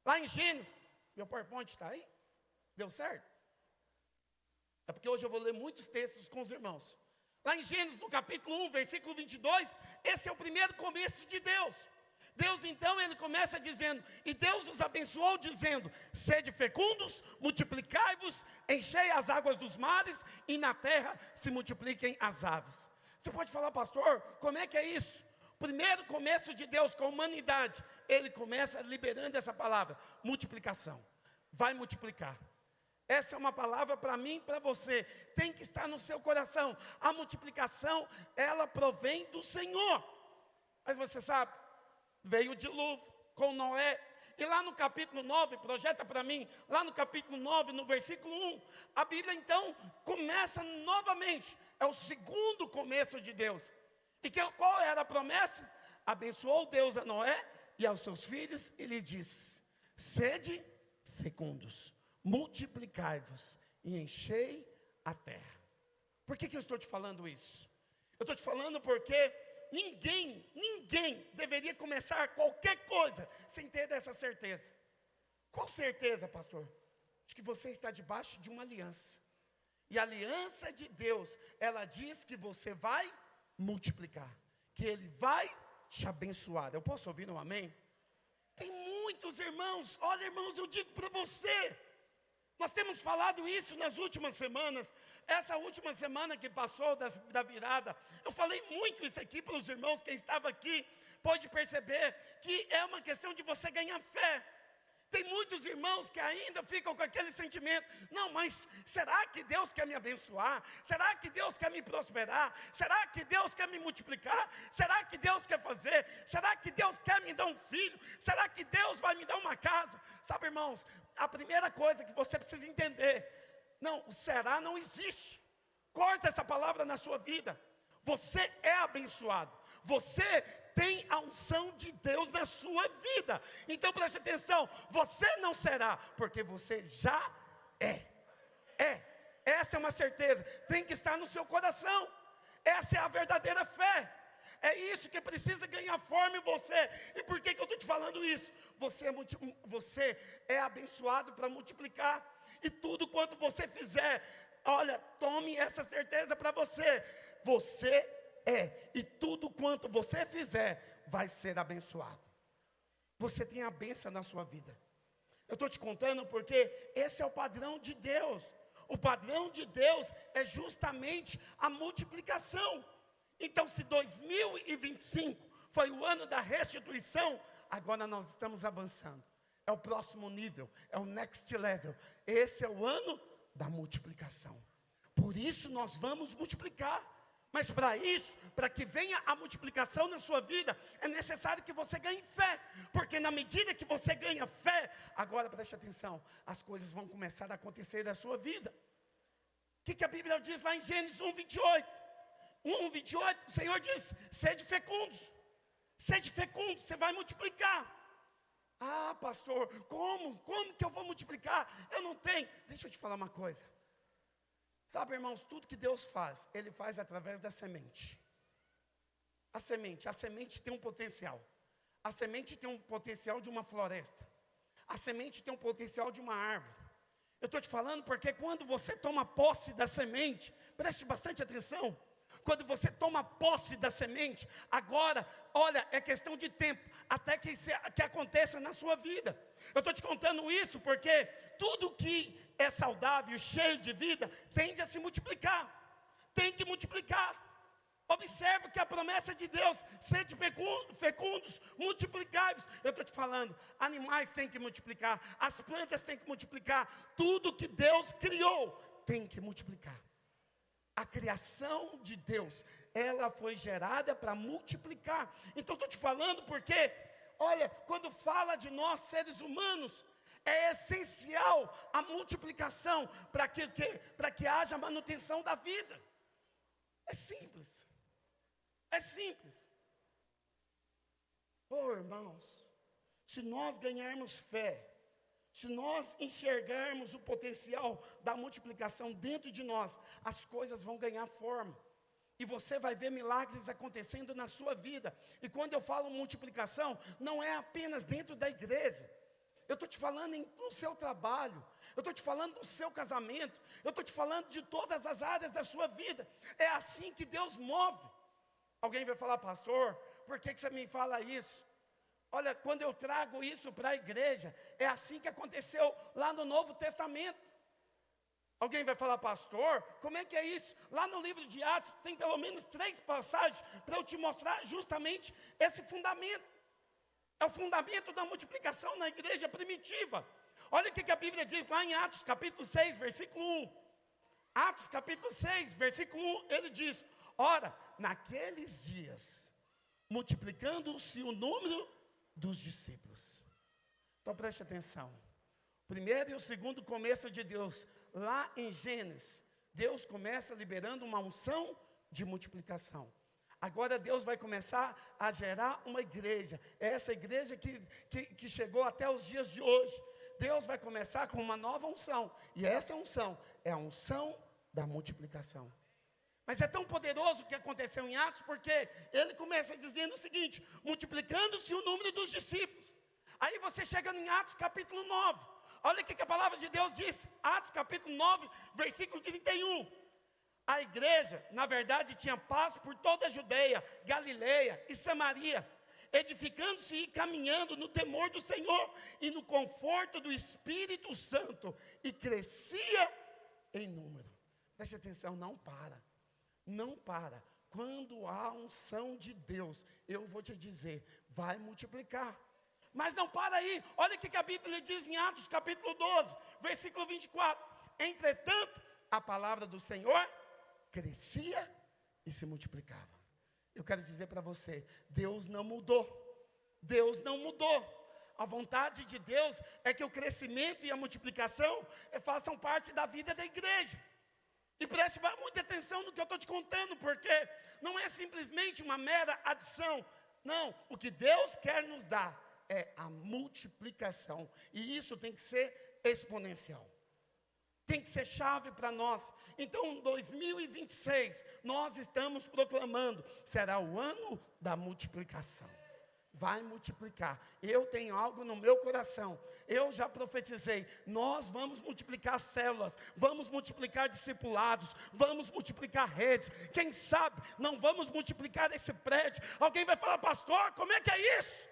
Lá em Gênesis, meu PowerPoint está aí? Deu certo? É porque hoje eu vou ler muitos textos com os irmãos. Lá em Gênesis, no capítulo 1, versículo 22, esse é o primeiro começo de Deus. Deus então, ele começa dizendo, e Deus os abençoou dizendo, sede fecundos, multiplicai-vos, enchei as águas dos mares, e na terra se multipliquem as aves. Você pode falar, pastor, como é que é isso? Primeiro começo de Deus com a humanidade, ele começa liberando essa palavra, multiplicação, vai multiplicar. Essa é uma palavra para mim e para você, tem que estar no seu coração. A multiplicação, ela provém do Senhor. Mas você sabe, veio o dilúvio com Noé. E lá no capítulo 9, projeta para mim, lá no capítulo 9, no versículo 1, a Bíblia então começa novamente. É o segundo começo de Deus. E qual era a promessa? Abençoou Deus a Noé e aos seus filhos e lhe disse, sede fecundos, multiplicai-vos e enchei a terra. Por que eu estou te falando isso? Eu estou te falando porque ninguém deveria começar qualquer coisa sem ter dessa certeza. Qual certeza, pastor? De que você está debaixo de uma aliança. E a aliança de Deus, ela diz que você vai multiplicar, que Ele vai te abençoar. Eu posso ouvir um amém? Tem muitos irmãos, olha irmãos, eu digo para você, nós temos falado isso nas últimas semanas. Essa última semana que passou da virada, eu falei muito isso aqui para os irmãos. Quem estava aqui pode perceber que é uma questão de você ganhar fé. Tem muitos irmãos que ainda ficam com aquele sentimento: não, mas será que Deus quer me abençoar? Será que Deus quer me prosperar? Será que Deus quer me multiplicar? Será que Deus quer fazer? Será que Deus quer me dar um filho? Será que Deus vai me dar uma casa? Sabe, irmãos, a primeira coisa que você precisa entender: não, o será não existe. Corta essa palavra na sua vida. Você é abençoado. Você tem a unção de Deus na sua vida. Então preste atenção, você não será, porque você já é. Essa é uma certeza, tem que estar no seu coração. Essa é a verdadeira fé. É isso que precisa ganhar forma em você. E por que eu estou te falando isso? Você é abençoado para multiplicar. E tudo quanto você fizer, olha, tome essa certeza para você. Você e tudo quanto você fizer vai ser abençoado. Você tem a bênção na sua vida. Eu estou te contando porque esse é o padrão de Deus. O padrão de Deus é justamente a multiplicação. Então, se 2025 foi o ano da restituição, agora nós estamos avançando. É o próximo nível, é o next level. Esse é o ano da multiplicação. Por isso nós vamos multiplicar. Mas para isso, para que venha a multiplicação na sua vida, é necessário que você ganhe fé. Porque na medida que você ganha fé, agora preste atenção, as coisas vão começar a acontecer na sua vida. O que a Bíblia diz lá em Gênesis 1:28? 1:28, o Senhor diz: sede fecundos. Sede fecundos, você vai multiplicar. Ah, pastor, como? Como que eu vou multiplicar? Eu não tenho. Deixa eu te falar uma coisa. Sabe, irmãos, tudo que Deus faz, Ele faz através da semente. A semente tem um potencial. A semente tem um potencial de uma floresta. A semente tem um potencial de uma árvore. Eu estou te falando porque quando você toma posse da semente, preste bastante atenção. Quando você toma posse da semente, agora, olha, é questão de tempo, até que aconteça na sua vida. Eu estou te contando isso porque tudo que é saudável, cheio de vida, tende a se multiplicar. Tem que multiplicar. Observe que a promessa de Deus: sede fecundos, multiplicai-vos. Eu estou te falando, animais têm que multiplicar, as plantas têm que multiplicar, tudo que Deus criou tem que multiplicar. A criação de Deus, ela foi gerada para multiplicar. Então estou te falando porque, olha, quando fala de nós seres humanos, é essencial a multiplicação para que haja manutenção da vida. É simples. É simples. Oh, irmãos, se nós ganharmos fé, se nós enxergarmos o potencial da multiplicação dentro de nós, as coisas vão ganhar forma. E você vai ver milagres acontecendo na sua vida. E quando eu falo multiplicação, não é apenas dentro da igreja. Eu estou te falando no seu trabalho. Eu estou te falando no seu casamento. Eu estou te falando de todas as áreas da sua vida. É assim que Deus move. Alguém vai falar: pastor, por que você me fala isso? Olha, quando eu trago isso para a igreja, é assim que aconteceu lá no Novo Testamento. Alguém vai falar: pastor, como é que é isso? Lá no livro de Atos tem pelo menos 3 passagens para eu te mostrar justamente esse fundamento. É o fundamento da multiplicação na igreja primitiva. Olha o que a Bíblia diz lá em Atos capítulo 6, versículo 1. Atos capítulo 6, versículo 1, ele diz: ora, naqueles dias, multiplicando-se o número dos discípulos. Então preste atenção. O primeiro e o segundo começo de Deus, lá em Gênesis, Deus começa liberando uma unção de multiplicação. Agora Deus vai começar a gerar uma igreja. É essa igreja que chegou até os dias de hoje. Deus vai começar com uma nova unção. E essa unção é a unção da multiplicação. Mas é tão poderoso o que aconteceu em Atos, porque ele começa dizendo o seguinte: multiplicando-se o número dos discípulos. Aí você chega em Atos capítulo 9. Olha o que a palavra de Deus diz. Atos capítulo 9, versículo 31. A igreja, na verdade, tinha passo por toda a Judeia, Galileia e Samaria, edificando-se e caminhando no temor do Senhor e no conforto do Espírito Santo, e crescia em número. Preste atenção, não para. Não para. Quando há unção de Deus, eu vou te dizer, vai multiplicar. Mas não para aí. Olha o que a Bíblia diz em Atos capítulo 12, versículo 24. Entretanto, a palavra do Senhor crescia e se multiplicava. Eu quero dizer para você, Deus não mudou. Deus não mudou. A vontade de Deus é que o crescimento e a multiplicação façam parte da vida da igreja. E preste muita atenção no que eu estou te contando, porque não é simplesmente uma mera adição. Não, o que Deus quer nos dar é a multiplicação. E isso tem que ser exponencial. Tem que ser chave para nós. Então, em 2026, nós estamos proclamando, será o ano da multiplicação. Vai multiplicar. Eu tenho algo no meu coração. Eu já profetizei. Nós vamos multiplicar células, vamos multiplicar discipulados, vamos multiplicar redes. Quem sabe não vamos multiplicar esse prédio. Alguém vai falar, pastor, como é que é isso?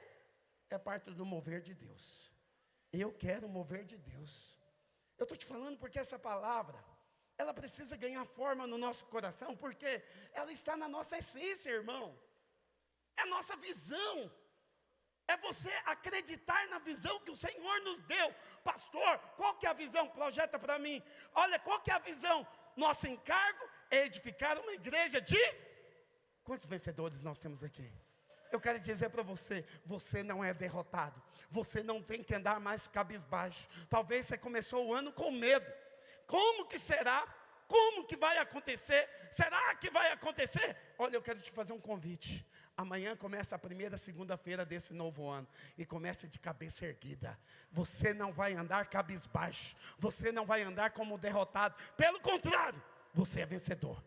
É parte do mover de Deus. Eu quero o mover de Deus. Eu estou te falando porque essa palavra, ela precisa ganhar forma no nosso coração, porque ela está na nossa essência, irmão. É a nossa visão. É você acreditar na visão que o Senhor nos deu. Pastor, qual que é a visão? Projeta para mim. Olha, qual que é a visão? Nosso encargo é edificar uma igreja de... Quantos vencedores nós temos aqui? Eu quero dizer para você, você não é derrotado. Você não tem que andar mais cabisbaixo. Talvez você começou o ano com medo. Como que será? Como que vai acontecer? Será que vai acontecer? Olha, eu quero te fazer um convite. Amanhã começa a primeira segunda-feira desse novo ano. E começa de cabeça erguida. Você não vai andar cabisbaixo. Você não vai andar como derrotado. Pelo contrário, você é vencedor.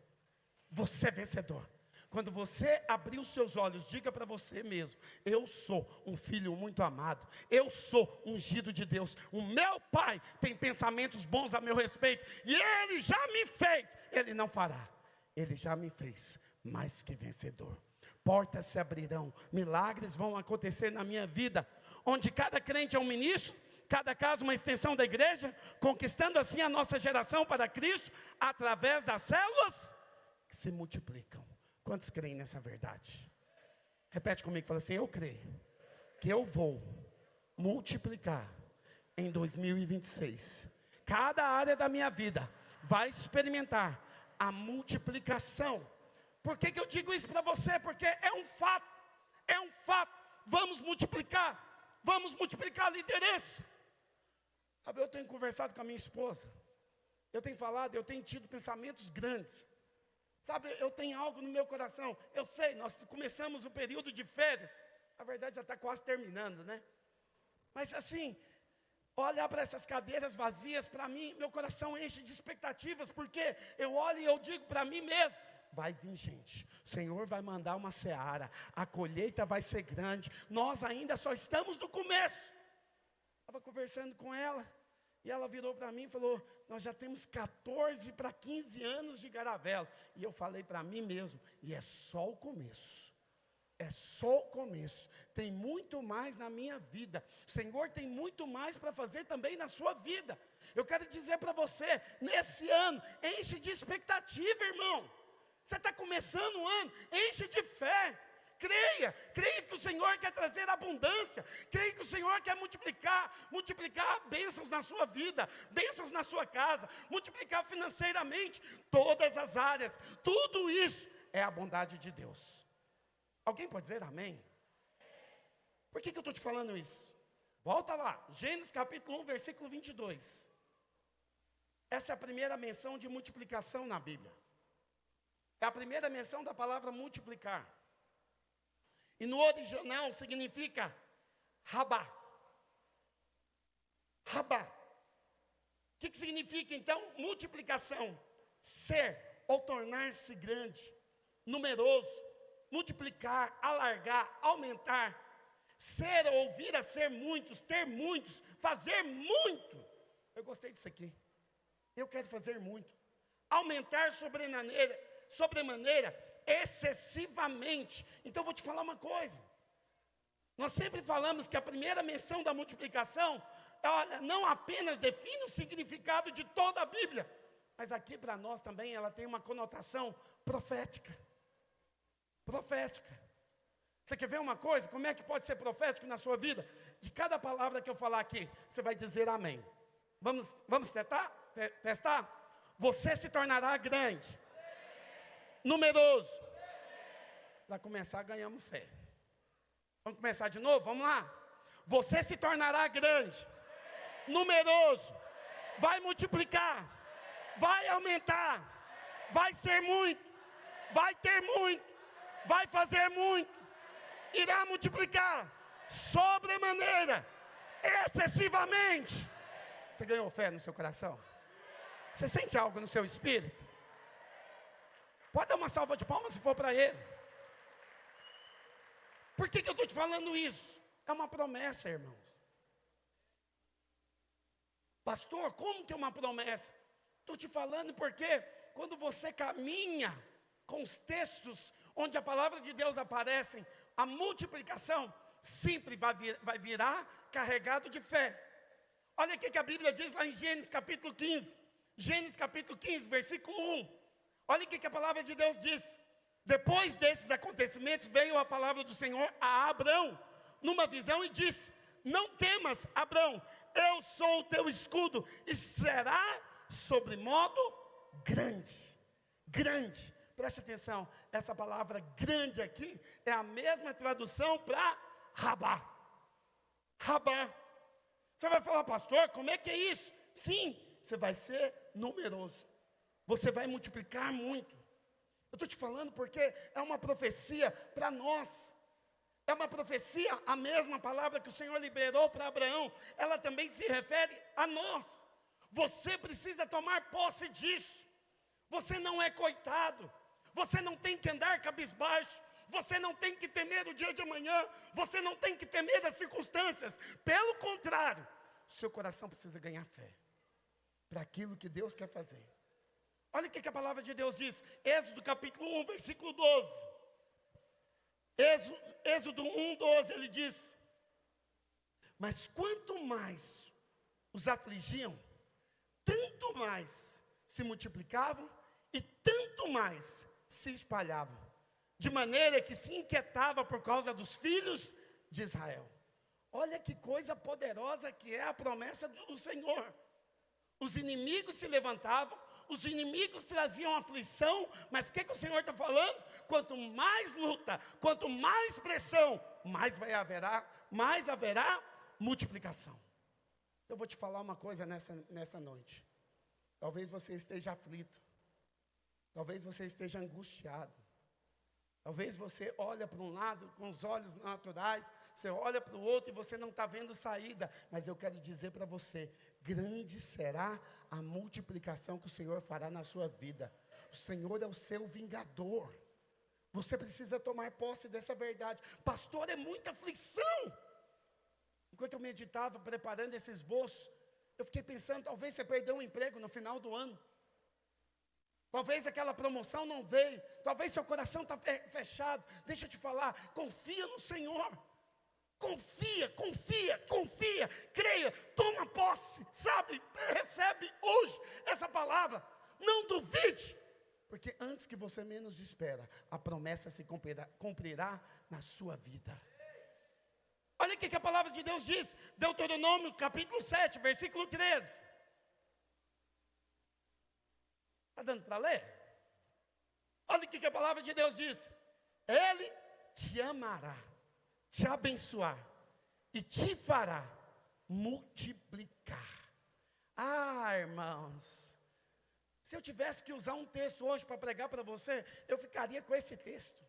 Você é vencedor. Quando você abrir os seus olhos, diga para você mesmo, eu sou um filho muito amado, eu sou ungido de Deus, o meu Pai tem pensamentos bons a meu respeito, e Ele já me fez, Ele não fará, Ele já me fez mais que vencedor. Portas se abrirão, milagres vão acontecer na minha vida, onde cada crente é um ministro, cada casa uma extensão da igreja, conquistando assim a nossa geração para Cristo, através das células que se multiplicam. Quantos creem nessa verdade? Repete comigo, fala assim, eu creio que eu vou multiplicar em 2026. Cada área da minha vida vai experimentar a multiplicação. Por que eu digo isso para você? Porque é um fato, vamos multiplicar a liderança. Sabe, eu tenho conversado com a minha esposa, eu tenho falado, eu tenho tido pensamentos grandes. Sabe, eu tenho algo no meu coração. Eu sei, nós começamos o período de férias. Na verdade, já está quase terminando, né? Mas assim, olhar para essas cadeiras vazias, para mim, meu coração enche de expectativas. Porque eu olho e eu digo para mim mesmo, vai vir gente, o Senhor vai mandar uma seara, a colheita vai ser grande. Nós ainda só estamos no começo. Estava conversando com ela. E ela virou para mim e falou, nós já temos 14 para 15 anos de Garavelo. E eu falei para mim mesmo, e é só o começo. É só o começo. Tem muito mais na minha vida. O Senhor tem muito mais para fazer também na sua vida. Eu quero dizer para você, nesse ano, enche de expectativa, irmão. Você está começando o ano, enche de fé. Creia que o Senhor quer trazer abundância, creia que o Senhor quer multiplicar bênçãos na sua vida, bênçãos na sua casa, multiplicar financeiramente, todas as áreas, tudo isso é a bondade de Deus. Alguém pode dizer amém? Por que eu estou te falando isso? Volta lá, Gênesis capítulo 1, versículo 22. Essa é a primeira menção de multiplicação na Bíblia. É a primeira menção da palavra multiplicar. E no original significa rabá. Rabá. O que significa então? Multiplicação. Ser ou tornar-se grande, numeroso, multiplicar, alargar, aumentar. Ser ou vir a ser muitos, ter muitos, fazer muito. Eu gostei disso aqui. Eu quero fazer muito. Aumentar sobremaneira, excessivamente. Então eu vou te falar uma coisa. Nós sempre falamos que a primeira menção da multiplicação, ela não apenas define o significado de toda a Bíblia, mas aqui para nós também ela tem uma conotação profética. Profética. Você quer ver uma coisa? Como é que pode ser profético na sua vida? De cada palavra que eu falar aqui, você vai dizer amém. Vamos testar? Você se tornará grande, numeroso. Para começar, ganhamos fé. Vamos começar de novo? Vamos lá. Você se tornará grande, numeroso, vai multiplicar, vai aumentar, vai ser muito, vai ter muito, vai fazer muito, irá multiplicar sobremaneira, excessivamente. Você ganhou fé no seu coração? Você sente algo no seu espírito? Pode dar uma salva de palmas se for para ele. Por que eu estou te falando isso? É uma promessa, irmãos. Pastor, como que é uma promessa? Estou te falando porque quando você caminha com os textos onde a palavra de Deus aparece, a multiplicação sempre vai virar carregado de fé. Olha o que a Bíblia diz lá em Gênesis capítulo 15. Gênesis capítulo 15, versículo 1. Olha o que a palavra de Deus diz. Depois desses acontecimentos, veio a palavra do Senhor a Abrão, numa visão, e disse: não temas, Abrão, eu sou o teu escudo, e será sobremodo grande. Grande. Preste atenção, essa palavra grande aqui é a mesma tradução para Rabá. Rabá. Você vai falar, pastor, como é que é isso? Sim, você vai ser numeroso. Você vai multiplicar muito. Eu estou te falando porque é uma profecia para nós. É uma profecia, a mesma palavra que o Senhor liberou para Abraão, ela também se refere a nós. Você precisa tomar posse disso. Você não é coitado. Você não tem que andar cabisbaixo. Você não tem que temer o dia de amanhã. Você não tem que temer as circunstâncias. Pelo contrário, seu coração precisa ganhar fé para aquilo que Deus quer fazer. Olha o que a palavra de Deus diz. Êxodo capítulo 1, versículo 12. Êxodo 1, 12, ele diz: mas quanto mais os afligiam, tanto mais se multiplicavam e tanto mais se espalhavam, de maneira que se inquietava por causa dos filhos de Israel. Olha que coisa poderosa que é a promessa do Senhor. Os inimigos se levantavam, os inimigos traziam aflição, mas o que o Senhor está falando? Quanto mais luta, quanto mais pressão, mais haverá multiplicação. Eu vou te falar uma coisa nessa noite. Talvez você esteja aflito, talvez você esteja angustiado, talvez você olha para um lado com os olhos naturais, você olha para o outro e você não está vendo saída, mas eu quero dizer para você, grande será a multiplicação que o Senhor fará na sua vida. O Senhor é o seu vingador. Você precisa tomar posse dessa verdade. Pastor, é muita aflição. Enquanto eu meditava, preparando esse esboço, eu fiquei pensando, talvez você perdeu um emprego no final do ano. Talvez aquela promoção não veio. Talvez seu coração está fechado. Deixa eu te falar, confia no Senhor. Confia. Creia, toma posse, sabe? Recebe hoje essa palavra. Não duvide. Porque antes que você menos espera, a promessa se cumprirá na sua vida. Olha o que a palavra de Deus diz. Deuteronômio capítulo 7, versículo 13. Está dando para ler? Olha o que a palavra de Deus diz. Ele te amará, te abençoar e te fará multiplicar. Ah, irmãos, se eu tivesse que usar um texto hoje para pregar para você, eu ficaria com esse texto.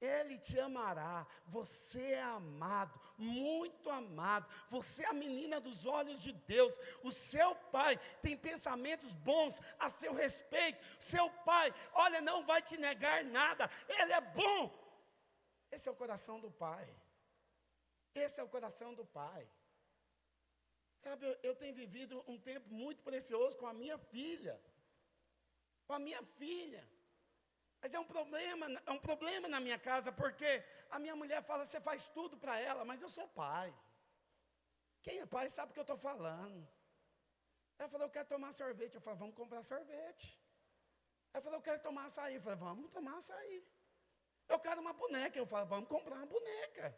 Ele te amará, você é amado, muito amado, você é a menina dos olhos de Deus, o seu pai tem pensamentos bons a seu respeito, seu pai, olha, não vai te negar nada, ele é bom. Esse é o coração do pai, esse é o coração do pai. Sabe, eu tenho vivido um tempo muito precioso com a minha filha, mas é um problema na minha casa, porque a minha mulher fala, você faz tudo para ela, mas eu sou pai. Quem é pai sabe o que eu estou falando. Ela falou, eu quero tomar sorvete. Eu falei, vamos comprar sorvete. Ela falou, eu quero tomar açaí. Eu falei, vamos tomar açaí. Eu quero uma boneca. Eu falo, vamos comprar uma boneca.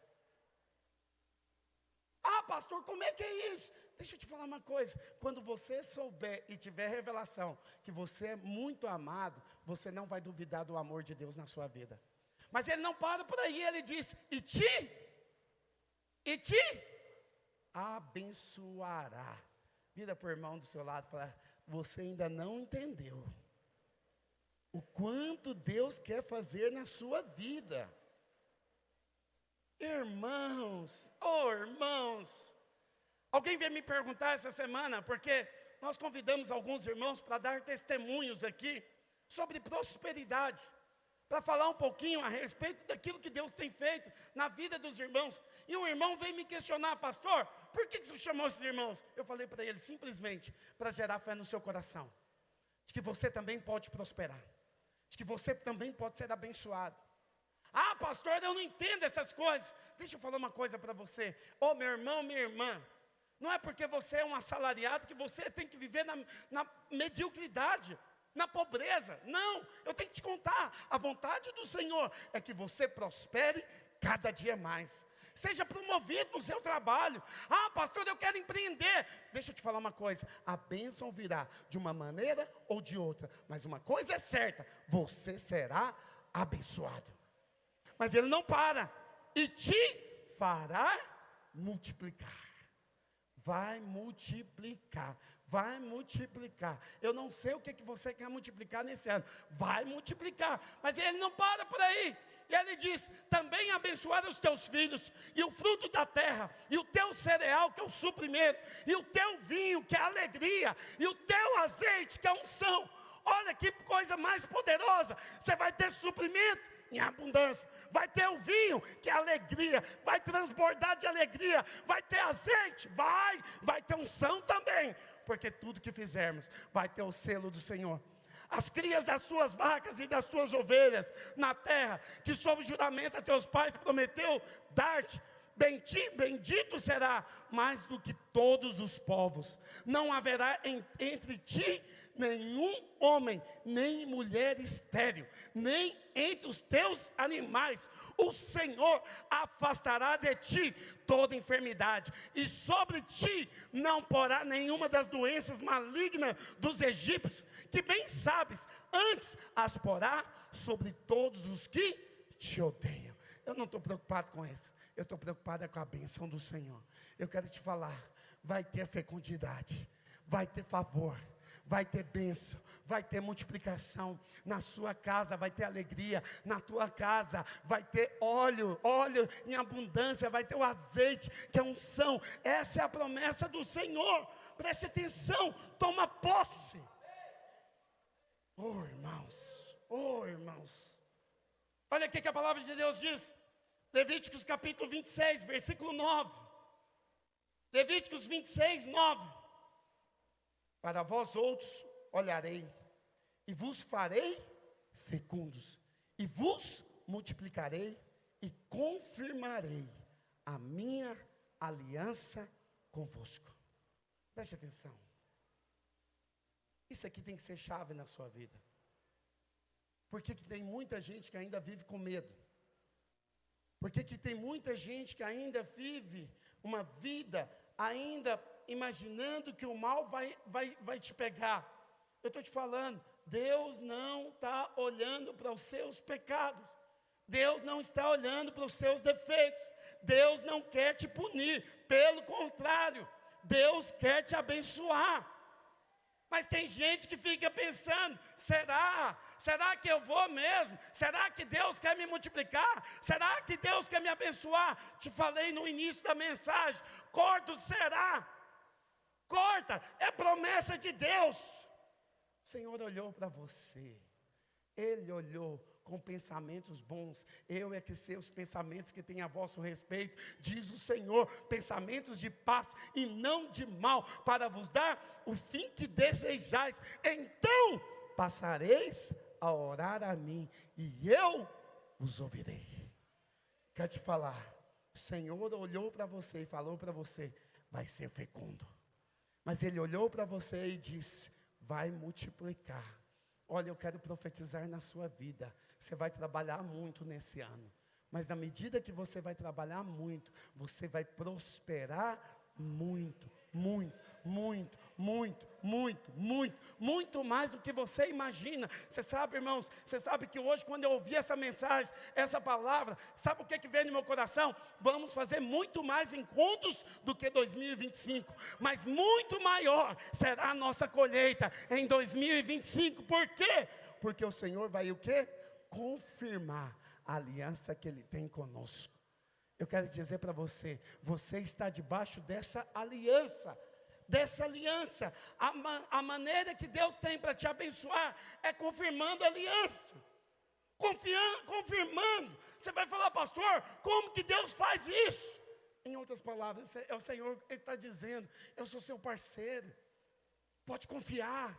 Ah, pastor, como é que é isso? Deixa eu te falar uma coisa. Quando você souber e tiver revelação que você é muito amado, você não vai duvidar do amor de Deus na sua vida. Mas ele não para por aí, ele diz, e te abençoará. Vira para o irmão do seu lado e fala, você ainda não entendeu o quanto Deus quer fazer na sua vida. Irmãos, irmãos, alguém veio me perguntar essa semana, porque nós convidamos alguns irmãos para dar testemunhos aqui sobre prosperidade, para falar um pouquinho a respeito daquilo que Deus tem feito na vida dos irmãos. E um irmão veio me questionar, pastor, por que você chamou esses irmãos? Eu falei para ele, simplesmente para gerar fé no seu coração, de que você também pode prosperar, de que você também pode ser abençoado. Ah, pastor, eu não entendo essas coisas. Deixa eu falar uma coisa para você. Ô, meu irmão, minha irmã, não é porque você é um assalariado que você tem que viver na mediocridade, na pobreza. Não, eu tenho que te contar. A vontade do Senhor é que você prospere cada dia mais. Seja promovido no seu trabalho. Ah, pastor, eu quero empreender. Deixa eu te falar uma coisa. A bênção virá de uma maneira ou de outra. Mas uma coisa é certa, você será abençoado. Mas ele não para, e te fará multiplicar. Vai multiplicar, vai multiplicar. Eu não sei o que você quer multiplicar nesse ano. Vai multiplicar, mas ele não para por aí. E ele diz, também abençoar os teus filhos, e o fruto da terra, e o teu cereal, que é o suprimento, e o teu vinho, que é a alegria, e o teu azeite, que é a unção. Olha que coisa mais poderosa. Você vai ter suprimento em abundância, vai ter o vinho, que é alegria, vai transbordar de alegria, vai ter azeite, vai ter unção também, porque tudo que fizermos, vai ter o selo do Senhor. As crias das suas vacas e das suas ovelhas, na terra, que sob juramento a teus pais prometeu dar-te, bendito será mais do que todos os povos. Não haverá entre ti nenhum homem, nem mulher estéril, nem entre os teus animais. O Senhor afastará de ti toda enfermidade, e sobre ti não porá nenhuma das doenças malignas dos egípcios, que bem sabes, antes as porá sobre todos os que te odeiam. Eu não estou preocupado com isso. Eu estou preocupado com a bênção do Senhor. Eu quero te falar, vai ter fecundidade, vai ter favor, vai ter bênção, vai ter multiplicação. Na sua casa vai ter alegria, na tua casa vai ter óleo em abundância, vai ter o azeite, que é unção. Essa é a promessa do Senhor. Preste atenção, toma posse. Irmãos, olha o que a palavra de Deus diz. Levíticos capítulo 26, versículo 9. Levíticos 26, 9. Para vós outros olharei, e vos farei fecundos, e vos multiplicarei, e confirmarei a minha aliança convosco. Preste atenção. Isso aqui tem que ser chave na sua vida. Porque que tem muita gente que ainda vive com medo. Porque que tem muita gente que ainda vive uma vida ainda imaginando que o mal vai te pegar. Eu estou te falando, Deus não está olhando para os seus pecados. Deus não está olhando para os seus defeitos. Deus não quer te punir. Pelo contrário, Deus quer te abençoar. Mas tem gente que fica pensando, será que eu vou mesmo? Será que Deus quer me multiplicar? Será que Deus quer me abençoar? Te falei no início da mensagem, corta o será. Corta, é promessa de Deus. O Senhor olhou para você, Ele olhou com pensamentos bons. Eu é que sei os pensamentos que tem a vosso respeito, diz o Senhor, pensamentos de paz e não de mal, para vos dar o fim que desejais. Então passareis a orar a mim, e eu vos ouvirei. Quero te falar, o Senhor olhou para você e falou para você, vai ser fecundo. Mas Ele olhou para você e disse, vai multiplicar. Olha, eu quero profetizar na sua vida. Você vai trabalhar muito nesse ano. Mas na medida que você vai trabalhar muito, você vai prosperar muito, muito, muito, muito, muito, muito, muito mais do que você imagina. Você sabe, irmãos, você sabe que hoje, quando eu ouvi essa mensagem, essa palavra, sabe o que veio no meu coração? Vamos fazer muito mais encontros do que 2025, mas muito maior será a nossa colheita em 2025. Por quê? Porque o Senhor vai o quê? Confirmar a aliança que Ele tem conosco. Eu quero dizer para você, você está debaixo dessa aliança. A maneira que Deus tem para te abençoar é confirmando a aliança. Confirmando. Você vai falar, pastor, como que Deus faz isso? Em outras palavras, é o Senhor, Ele está dizendo, eu sou seu parceiro. Pode confiar.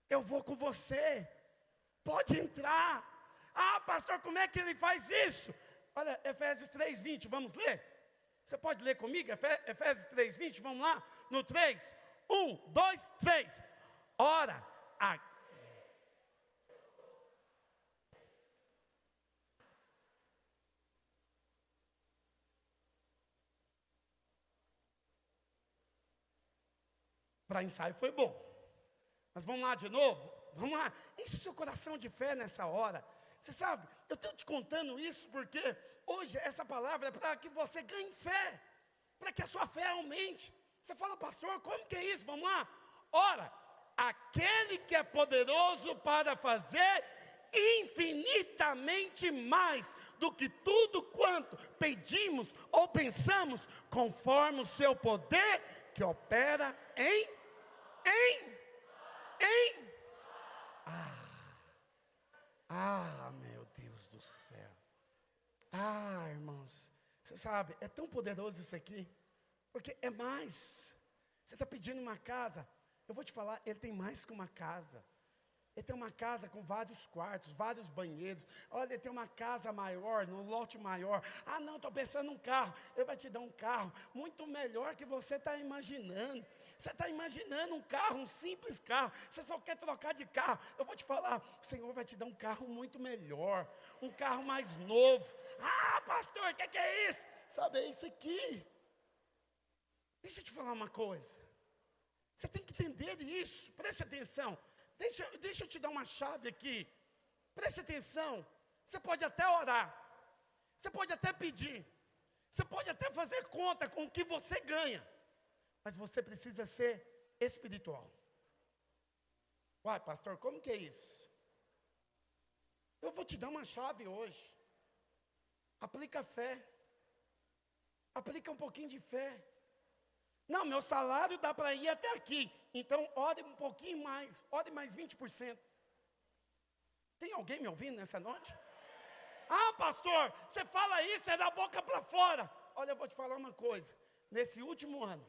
Eu vou com você. Pode entrar. Ah, pastor, como é que Ele faz isso? Olha, Efésios 3:20, vamos ler? Você pode ler comigo? Efésios 3:20, vamos lá? No 3, 1, 2, 3. Ora, para ensaio foi bom. Mas vamos lá de novo? Vamos lá. Enche o seu coração de fé nessa hora. Você sabe, eu estou te contando isso porque hoje essa palavra é para que você ganhe fé. Para que a sua fé aumente. Você fala, pastor, como que é isso? Vamos lá. Ora, aquele que é poderoso para fazer infinitamente mais do que tudo quanto pedimos ou pensamos, conforme o seu poder que opera em meu Deus do céu. Irmãos, você sabe, é tão poderoso isso aqui, porque é mais. Você está pedindo uma casa, eu vou te falar, Ele tem mais que uma casa. Ele tem uma casa com vários quartos, vários banheiros. Olha, ele tem uma casa maior, num lote maior. Ah, não, estou pensando num carro. Ele vai te dar um carro muito melhor que você está imaginando. Você está imaginando um carro, um simples carro. Você só quer trocar de carro. Eu vou te falar, o Senhor vai te dar um carro muito melhor. Um carro mais novo. Ah, pastor, o que é isso? Sabe, é isso aqui. Deixa eu te falar uma coisa. Você tem que entender isso. Preste atenção. Deixa eu te dar uma chave aqui. Preste atenção. Você pode até orar. Você pode até pedir. Você pode até fazer conta com o que você ganha. Mas você precisa ser espiritual. Uai, pastor, como que é isso? Eu vou te dar uma chave hoje. Aplica fé. Aplica um pouquinho de fé. Não, meu salário dá para ir até aqui. Então, ore um pouquinho mais. Ore mais 20%. Tem alguém me ouvindo nessa noite? Ah, pastor, você fala isso, é da boca para fora. Olha, eu vou te falar uma coisa. Nesse último ano,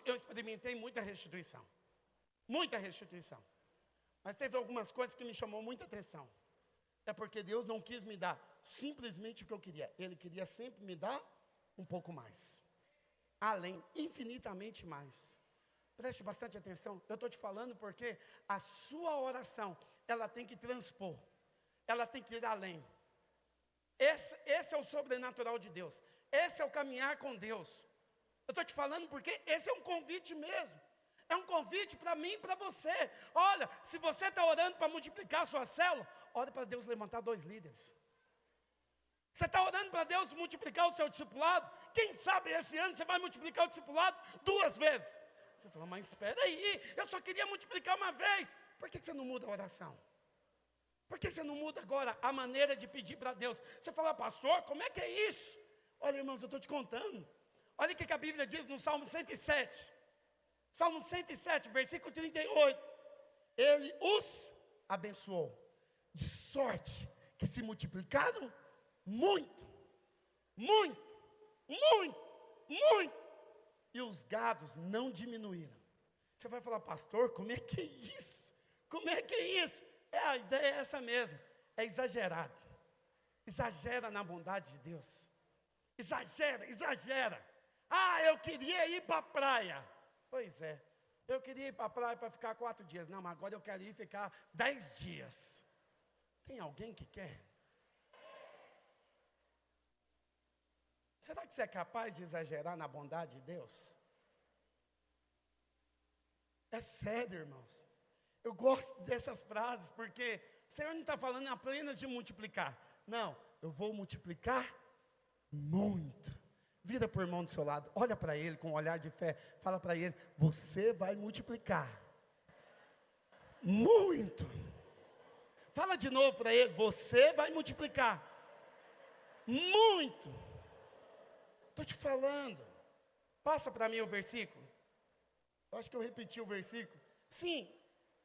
eu experimentei muita restituição. Muita restituição. Mas teve algumas coisas que me chamou muita atenção. É porque Deus não quis me dar simplesmente o que eu queria. Ele queria sempre me dar um pouco mais. Além, infinitamente mais. Preste bastante atenção. Eu estou te falando porque a sua oração, ela tem que transpor. Ela tem que ir além. Esse é o sobrenatural de Deus. Esse é o caminhar com Deus. Eu estou te falando porque esse é um convite mesmo. É um convite para mim e para você. Olha, se você está orando para multiplicar a sua célula, ore para Deus levantar 2 líderes. Você está orando para Deus multiplicar o seu discipulado? Quem sabe esse ano você vai multiplicar o discipulado 2 vezes. Você fala, mas espera aí, eu só queria multiplicar uma vez. Por que você não muda a oração? Por que você não muda agora a maneira de pedir para Deus? Você fala, pastor, como é que é isso? Olha, irmãos, eu estou te contando. Olha o que a Bíblia diz no Salmo 107. Salmo 107, versículo 38. Ele os abençoou, de sorte que se multiplicaram muito, muito, muito, muito. E os gados não diminuíram. Você vai falar, pastor, como é que é isso? Como é que é isso? A ideia é essa mesmo. É exagerado. Exagera na bondade de Deus. Exagera. Ah, eu queria ir para a praia. Pois é. eu queria ir para a praia para ficar 4 dias. Não, mas agora eu quero ir ficar 10 dias. Tem alguém que quer? Será que você é capaz de exagerar na bondade de Deus? É sério, irmãos. Eu gosto dessas frases, porque o Senhor não está falando apenas de multiplicar. Não, eu vou multiplicar muito. Vira para o irmão do seu lado, olha para ele com um olhar de fé. Fala para ele, você vai multiplicar muito. Fala de novo para ele, você vai multiplicar muito. Estou te falando. Passa para mim o versículo. Eu acho que eu repeti o versículo. Sim,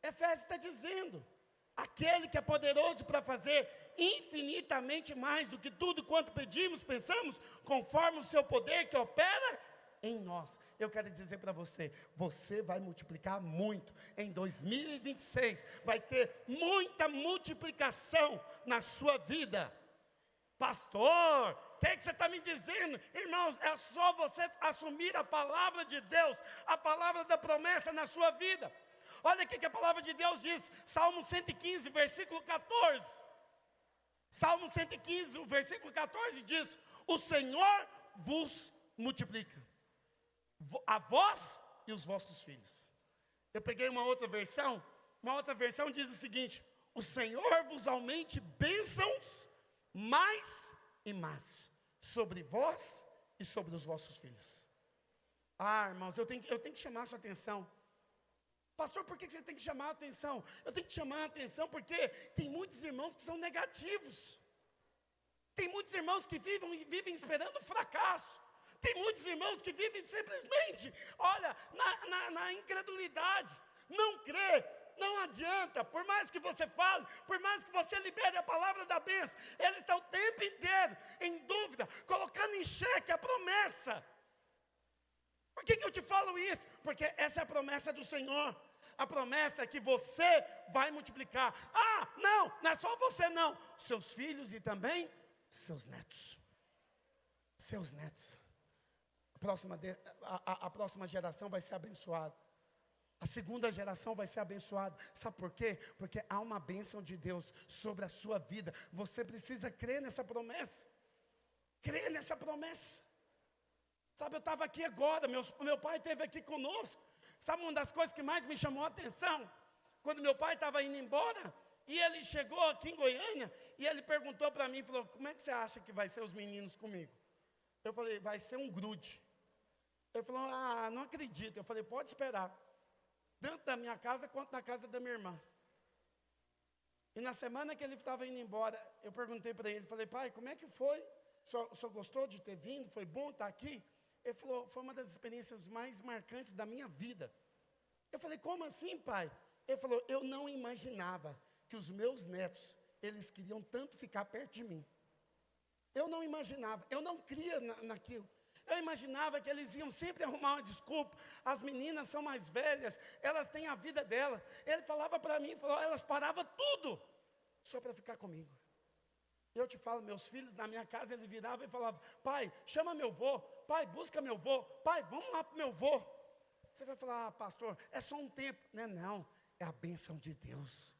Efésios está dizendo: aquele que é poderoso para fazer infinitamente mais do que tudo quanto pedimos, pensamos, conforme o seu poder que opera em nós. Eu quero dizer para você, você vai multiplicar muito. Em 2026, vai ter muita multiplicação na sua vida. Pastor, o que você está me dizendo? Irmãos, é só você assumir a palavra de Deus, a palavra da promessa na sua vida. Olha aqui que a palavra de Deus diz, Salmo 115, versículo 14. Salmo 115, o versículo 14 diz: o Senhor vos multiplica, a vós e os vossos filhos. Eu peguei uma outra versão diz o seguinte: o Senhor vos aumente bênçãos mais e mais sobre vós e sobre os vossos filhos. Ah, irmãos, eu tenho que chamar a sua atenção. Pastor, por que você tem que chamar a atenção? Eu tenho que chamar a atenção porque tem muitos irmãos que são negativos. Tem muitos irmãos que vivem esperando fracasso. Tem muitos irmãos que vivem simplesmente, olha, na incredulidade. Não crê, não adianta. Por mais que você fale, por mais que você libere a palavra da bênção, eles estão o tempo inteiro em dúvida, colocando em xeque a promessa. Por que eu te falo isso? Porque essa é a promessa do Senhor. A promessa é que você vai multiplicar. Ah, não é só você não. Seus filhos e também seus netos. Seus netos. A próxima geração vai ser abençoada. A segunda geração vai ser abençoada. Sabe por quê? Porque há uma bênção de Deus sobre a sua vida. Você precisa crer nessa promessa. Crer nessa promessa. Sabe, eu estava aqui agora, meu pai esteve aqui conosco. Sabe uma das coisas que mais me chamou a atenção? Quando meu pai estava indo embora, e ele chegou aqui em Goiânia, e ele perguntou para mim, falou: como é que você acha que vai ser os meninos comigo? Eu falei: vai ser um grude. Ele falou: ah, não acredito. Eu falei: pode esperar, tanto da minha casa quanto da casa da minha irmã. E na semana que ele estava indo embora, eu perguntei para ele, falei: pai, como é que foi? O senhor gostou de ter vindo? Foi bom estar aqui? Ele falou: foi uma das experiências mais marcantes da minha vida. Eu falei: como assim, pai? Ele falou: eu não imaginava que os meus netos, eles queriam tanto ficar perto de mim. Eu não imaginava, eu não cria naquilo. Eu imaginava que eles iam sempre arrumar uma desculpa. As meninas são mais velhas, elas têm a vida dela. Ele falava para mim, elas paravam tudo só para ficar comigo. Eu te falo, meus filhos na minha casa, eles viravam e falavam: pai, chama meu vô, pai, busca meu vô, pai, vamos lá para meu vô. Você vai falar: ah, pastor, é só um tempo. Não, é a bênção de Deus,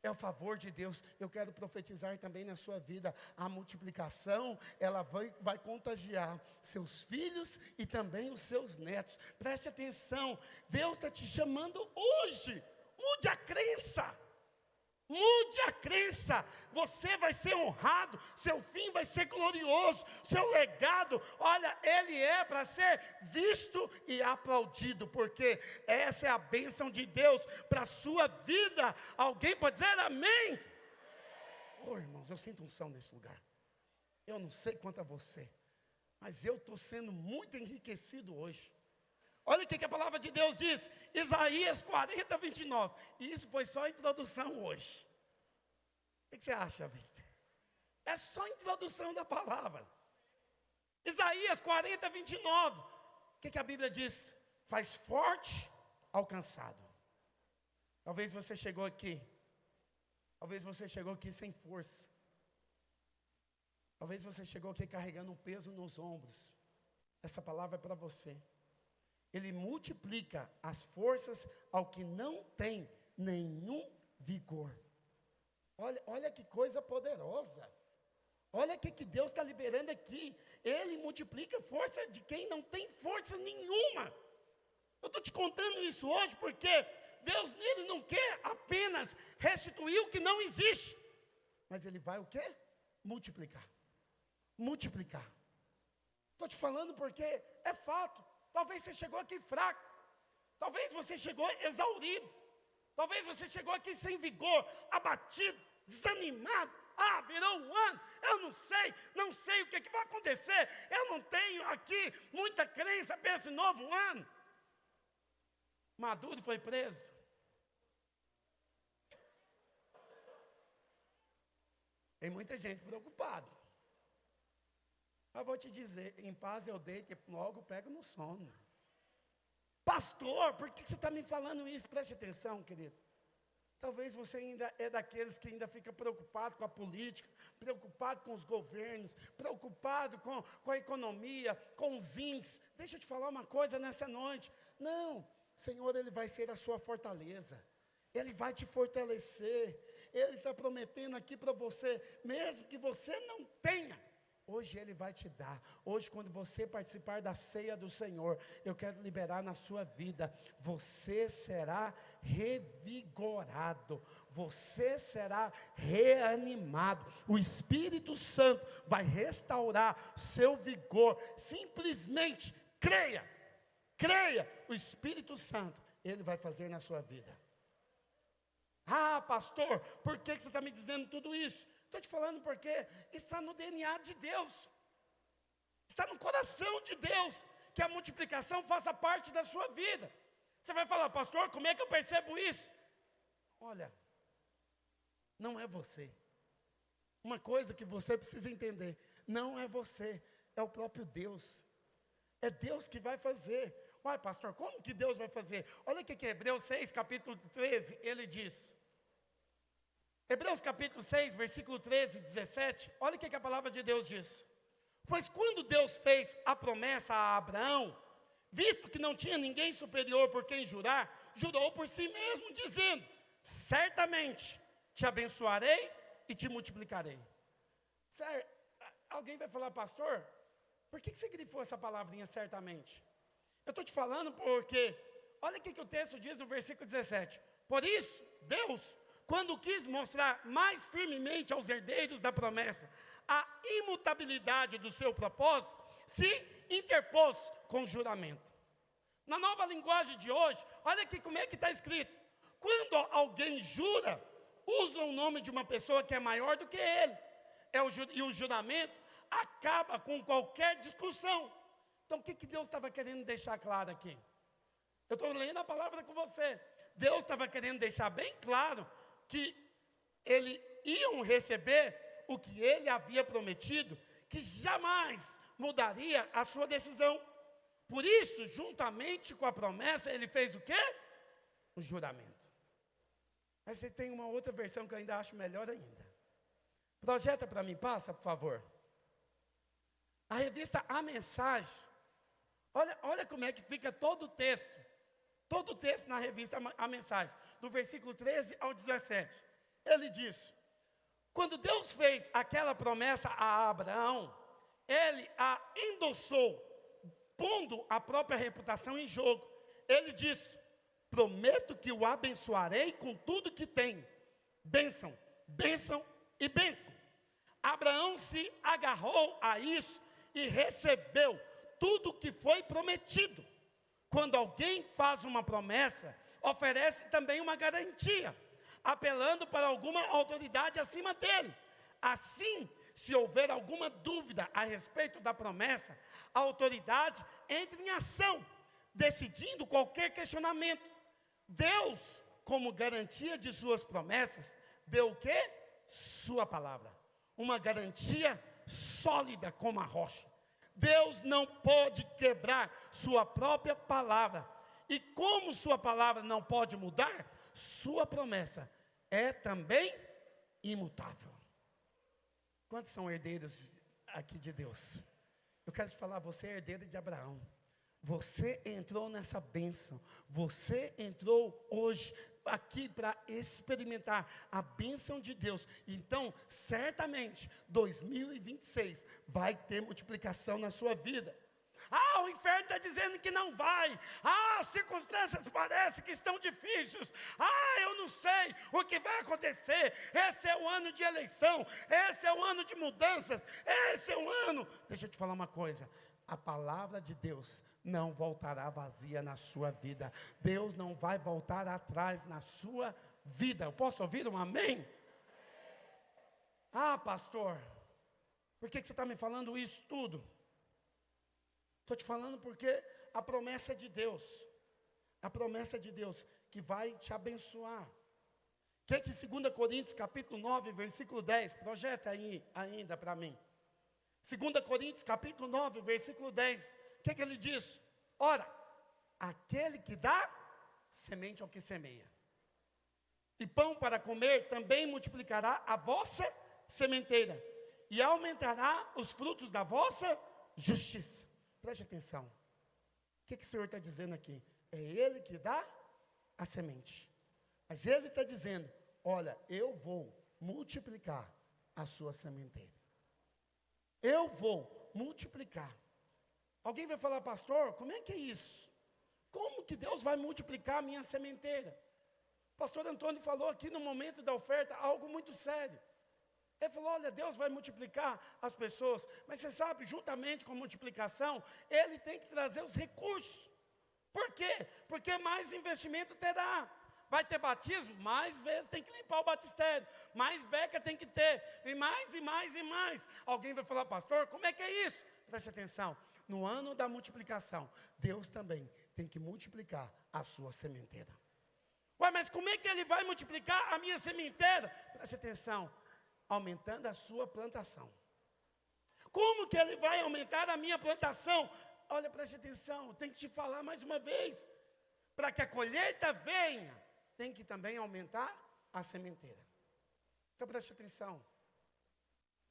é o favor de Deus. Eu quero profetizar também na sua vida, a multiplicação, ela vai contagiar seus filhos e também os seus netos. Preste atenção, Deus está te chamando hoje, mude a crença. Mude a crença, você vai ser honrado, seu fim vai ser glorioso, seu legado, olha, ele é para ser visto e aplaudido, porque essa é a bênção de Deus para a sua vida. Alguém pode dizer amém? Oh, irmãos, eu sinto unção nesse lugar. Eu não sei quanto a você, mas eu estou sendo muito enriquecido hoje. Olha o que a palavra de Deus diz, Isaías 40, 29. E isso foi só a introdução hoje. O que você acha, Victor? É só a introdução da palavra. Isaías 40, 29. O que a Bíblia diz? Faz forte ao cansado. Talvez você chegou aqui sem força. Talvez você chegou aqui carregando um peso nos ombros. Essa palavra é para você. Ele multiplica as forças ao que não tem nenhum vigor. Olha que coisa poderosa. Olha o que Deus está liberando aqui. Ele multiplica força de quem não tem força nenhuma. Eu estou te contando isso hoje porque Deus nele não quer apenas restituir o que não existe. Mas Ele vai o quê? Multiplicar. Multiplicar. Estou te falando porque é fato. Talvez você chegou aqui fraco. Talvez você chegou exaurido. Talvez você chegou aqui sem vigor, abatido, desanimado. Ah, virou um ano, eu não sei o que vai acontecer. Eu não tenho aqui muita crença para esse novo ano. Maduro foi preso. Tem muita gente preocupada. Mas vou te dizer, em paz eu deito e logo pego no sono. Pastor, por que você está me falando isso? Preste atenção, querido. Talvez você ainda é daqueles que ainda fica preocupado com a política, preocupado com os governos, preocupado com a economia, com os índices. Deixa eu te falar uma coisa nessa noite. Não, o Senhor, Ele vai ser a sua fortaleza. Ele vai te fortalecer. Ele está prometendo aqui para você, mesmo que você não tenha, hoje Ele vai te dar. Hoje, quando você participar da ceia do Senhor, eu quero liberar na sua vida. Você será revigorado. Você será reanimado. O Espírito Santo vai restaurar seu vigor. Simplesmente creia. Creia. O Espírito Santo, Ele vai fazer na sua vida. Ah, pastor, por que você está me dizendo tudo isso? Estou te falando porque está no DNA de Deus, está no coração de Deus, que a multiplicação faça parte da sua vida. Você vai falar, pastor, como é que eu percebo isso? Olha, não é você. Uma coisa que você precisa entender, não é você, é o próprio Deus. É Deus que vai fazer. Uai, pastor, como que Deus vai fazer? Olha o que Hebreus 6, capítulo 13, ele diz. Hebreus capítulo 6, versículo 13 e 17, olha o que a palavra de Deus diz. Pois quando Deus fez a promessa a Abraão, visto que não tinha ninguém superior por quem jurar, jurou por si mesmo, dizendo, certamente te abençoarei e te multiplicarei. Sério, alguém vai falar, pastor, por que você grifou essa palavrinha certamente? Eu estou te falando porque, olha o que o texto diz no versículo 17. Por isso, Deus, quando quis mostrar mais firmemente aos herdeiros da promessa a imutabilidade do seu propósito, se interpôs com juramento. Na nova linguagem de hoje, olha aqui como é que está escrito. Quando alguém jura, usa o nome de uma pessoa que é maior do que ele. E o juramento acaba com qualquer discussão. Então, o que Deus estava querendo deixar claro aqui? Eu estou lendo a palavra com você. Deus estava querendo deixar bem claro que eles iam receber o que Ele havia prometido, que jamais mudaria a sua decisão. Por isso, juntamente com a promessa, Ele fez o quê? O juramento. Mas você tem uma outra versão que eu ainda acho melhor ainda. Projeta para mim, passa, por favor. A revista A Mensagem. Olha como é que fica todo o texto. Todo o texto na revista A Mensagem. Do versículo 13 ao 17. Ele diz, quando Deus fez aquela promessa a Abraão, Ele a endossou, pondo a própria reputação em jogo. Ele disse, prometo que o abençoarei com tudo que tem. Bênção, bênção e bênção. Abraão se agarrou a isso e recebeu tudo o que foi prometido. Quando alguém faz uma promessa, oferece também uma garantia, apelando para alguma autoridade acima dele. Assim, se houver alguma dúvida a respeito da promessa, a autoridade entra em ação, decidindo qualquer questionamento. Deus, como garantia de suas promessas, deu o quê? Sua palavra. Uma garantia sólida como a rocha. Deus não pode quebrar sua própria palavra. E como sua palavra não pode mudar, sua promessa é também imutável. Quantos são herdeiros aqui de Deus? Eu quero te falar, você é herdeiro de Abraão. Você entrou nessa bênção. Você entrou hoje aqui para experimentar a bênção de Deus. Então, certamente, 2026 vai ter multiplicação na sua vida. Ah, o inferno está dizendo que não vai. Ah, as circunstâncias parecem que estão difíceis. Ah, eu não sei o que vai acontecer. Esse é o ano de eleição. Esse é o ano de mudanças. Esse é o ano. Deixa eu te falar uma coisa. A palavra de Deus não voltará vazia na sua vida. Deus não vai voltar atrás na sua vida. Eu posso ouvir um amém? Ah, pastor, por que você está me falando isso tudo? Estou te falando porque a promessa é de Deus. A promessa é de Deus que vai te abençoar. O que 2 Coríntios capítulo 9, versículo 10, projeta aí ainda para mim. 2 Coríntios capítulo 9, versículo 10. O que ele diz? Ora, aquele que dá semente ao que semeia, e pão para comer também multiplicará a vossa sementeira, e aumentará os frutos da vossa justiça. Preste atenção. O que o Senhor está dizendo aqui? É Ele que dá a semente. Mas Ele está dizendo, olha, eu vou multiplicar a sua sementeira. Eu vou multiplicar. Alguém vai falar, pastor, como é que é isso? Como que Deus vai multiplicar a minha sementeira? O pastor Antônio falou aqui no momento da oferta algo muito sério. Ele falou, olha, Deus vai multiplicar as pessoas, mas você sabe, juntamente com a multiplicação, Ele tem que trazer os recursos. Por quê? Porque mais investimento terá. Vai ter batismo? Mais vezes tem que limpar o batistério. Mais beca tem que ter. E mais, e mais, e mais. Alguém vai falar, pastor, como é que é isso? Preste atenção. No ano da multiplicação, Deus também tem que multiplicar a sua sementeira. Ué, mas como é que Ele vai multiplicar a minha sementeira? Preste atenção. Aumentando a sua plantação. Como que Ele vai aumentar a minha plantação? Olha, preste atenção, tem que te falar mais uma vez. Para que a colheita venha, tem que também aumentar a sementeira. Então preste atenção.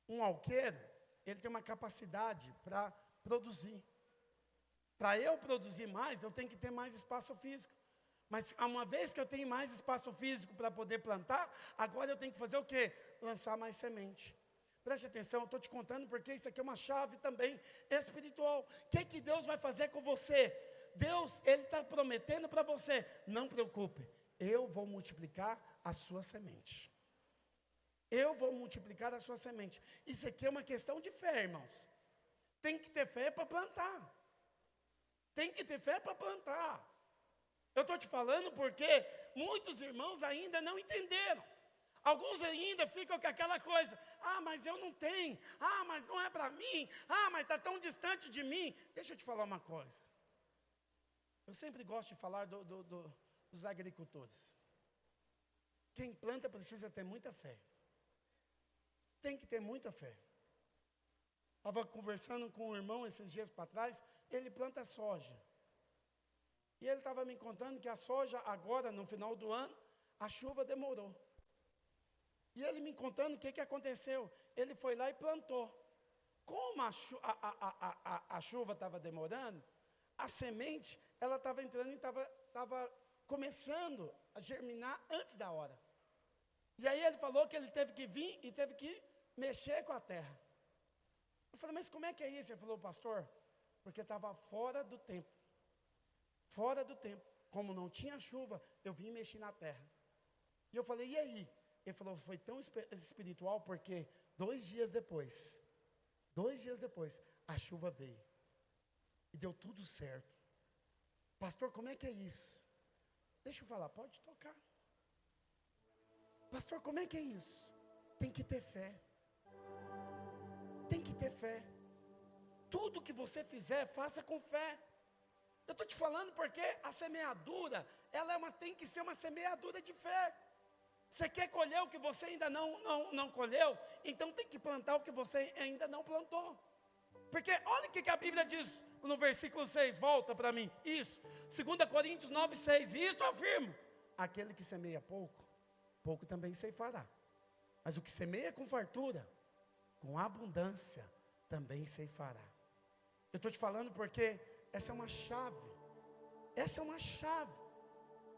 Um alqueiro, ele tem uma capacidade para produzir. Para eu produzir mais, eu tenho que ter mais espaço físico. Mas uma vez que eu tenho mais espaço físico para poder plantar, agora eu tenho que fazer o quê? Lançar mais semente. Preste atenção, eu estou te contando porque isso aqui é uma chave também espiritual. O que Deus vai fazer com você? Deus, Ele está prometendo para você, não preocupe, eu vou multiplicar a sua semente. Eu vou multiplicar a sua semente. Isso aqui é uma questão de fé, irmãos. Tem que ter fé para plantar. Tem que ter fé para plantar. Eu estou te falando porque muitos irmãos ainda não entenderam. Alguns ainda ficam com aquela coisa, ah, mas eu não tenho, ah, mas não é para mim, ah, mas está tão distante de mim. Deixa eu te falar uma coisa. Eu sempre gosto de falar dos agricultores. Quem planta precisa ter muita fé. Tem que ter muita fé. Estava conversando com um irmão esses dias para trás, ele planta soja. E ele estava me contando que a soja agora, no final do ano, a chuva demorou. E ele me contando o que aconteceu. Ele foi lá e plantou. Como a chuva estava demorando, a semente, ela estava entrando e estava começando a germinar antes da hora. E aí ele falou que ele teve que vir e teve que mexer com a terra. Eu falei, mas como é que é isso? Ele falou, pastor, porque estava fora do tempo. Fora do tempo. Como não tinha chuva, eu vim mexer na terra. E eu falei, e aí? Ele falou, foi tão espiritual porque 2 dias depois, a chuva veio. E deu tudo certo. Pastor, como é que é isso? Deixa eu falar, pode tocar. Pastor, como é que é isso? Tem que ter fé. Tem que ter fé. Tudo que você fizer, faça com fé. Eu estou te falando porque a semeadura, tem que ser uma semeadura de fé. Você quer colher o que você ainda não colheu? Então tem que plantar o que você ainda não plantou. Porque olha o que a Bíblia diz no versículo 6, volta para mim. Isso, 2 Coríntios 9, 6, e isso eu afirmo. Aquele que semeia pouco, pouco também ceifará. Mas o que semeia com fartura, com abundância, também ceifará. Eu estou te falando porque Essa é uma chave. Essa é uma chave.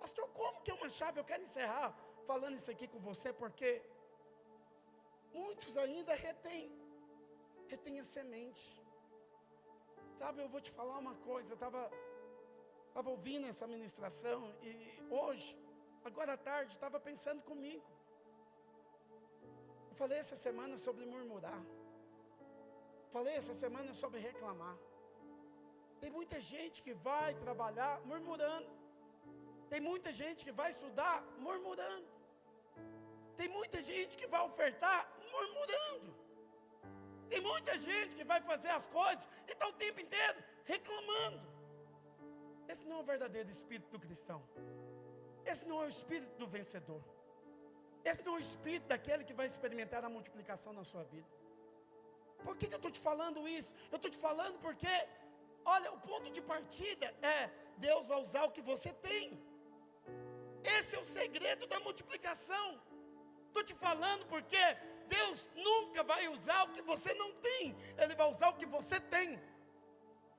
Pastor, como que é uma chave? Eu quero encerrar falando isso aqui com você, porque muitos ainda retêm a semente. Sabe, eu vou te falar uma coisa. Eu estava ouvindo essa ministração e hoje, agora à tarde, estava pensando comigo. Eu falei essa semana sobre murmurar. Falei essa semana sobre reclamar. Tem muita gente que vai trabalhar murmurando. Tem muita gente que vai estudar murmurando. Tem muita gente que vai ofertar murmurando. Tem muita gente que vai fazer as coisas e está o tempo inteiro reclamando. Esse não é o verdadeiro espírito do cristão. Esse não é o espírito do vencedor. Esse não é o espírito daquele que vai experimentar a multiplicação na sua vida. Por que eu estou te falando isso? Eu estou te falando porque, olha, o ponto de partida é: Deus vai usar o que você tem. Esse é o segredo da multiplicação. Estou te falando porque Deus nunca vai usar o que você não tem. Ele vai usar o que você tem.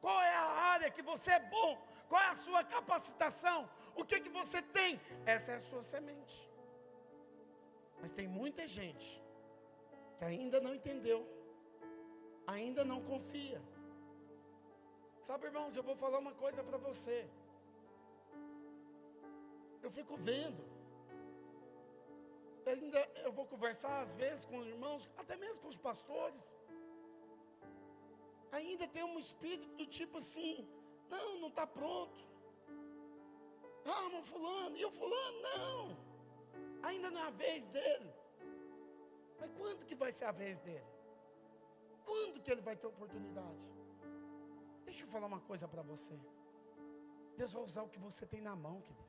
Qual é a área que você é bom? Qual é a sua capacitação? O que você tem? Essa é a sua semente. Mas tem muita gente que ainda não entendeu, ainda não confia. Sabe, irmãos, eu vou falar uma coisa para você. Eu fico vendo. Eu vou conversar às vezes com os irmãos, até mesmo com os pastores. Ainda tem um espírito do tipo assim: não está pronto. Ah, mas fulano, e o fulano não. Ainda não é a vez dele. Mas quando que vai ser a vez dele? Quando que ele vai ter oportunidade? Deixa eu falar uma coisa para você. Deus vai usar o que você tem na mão, querido.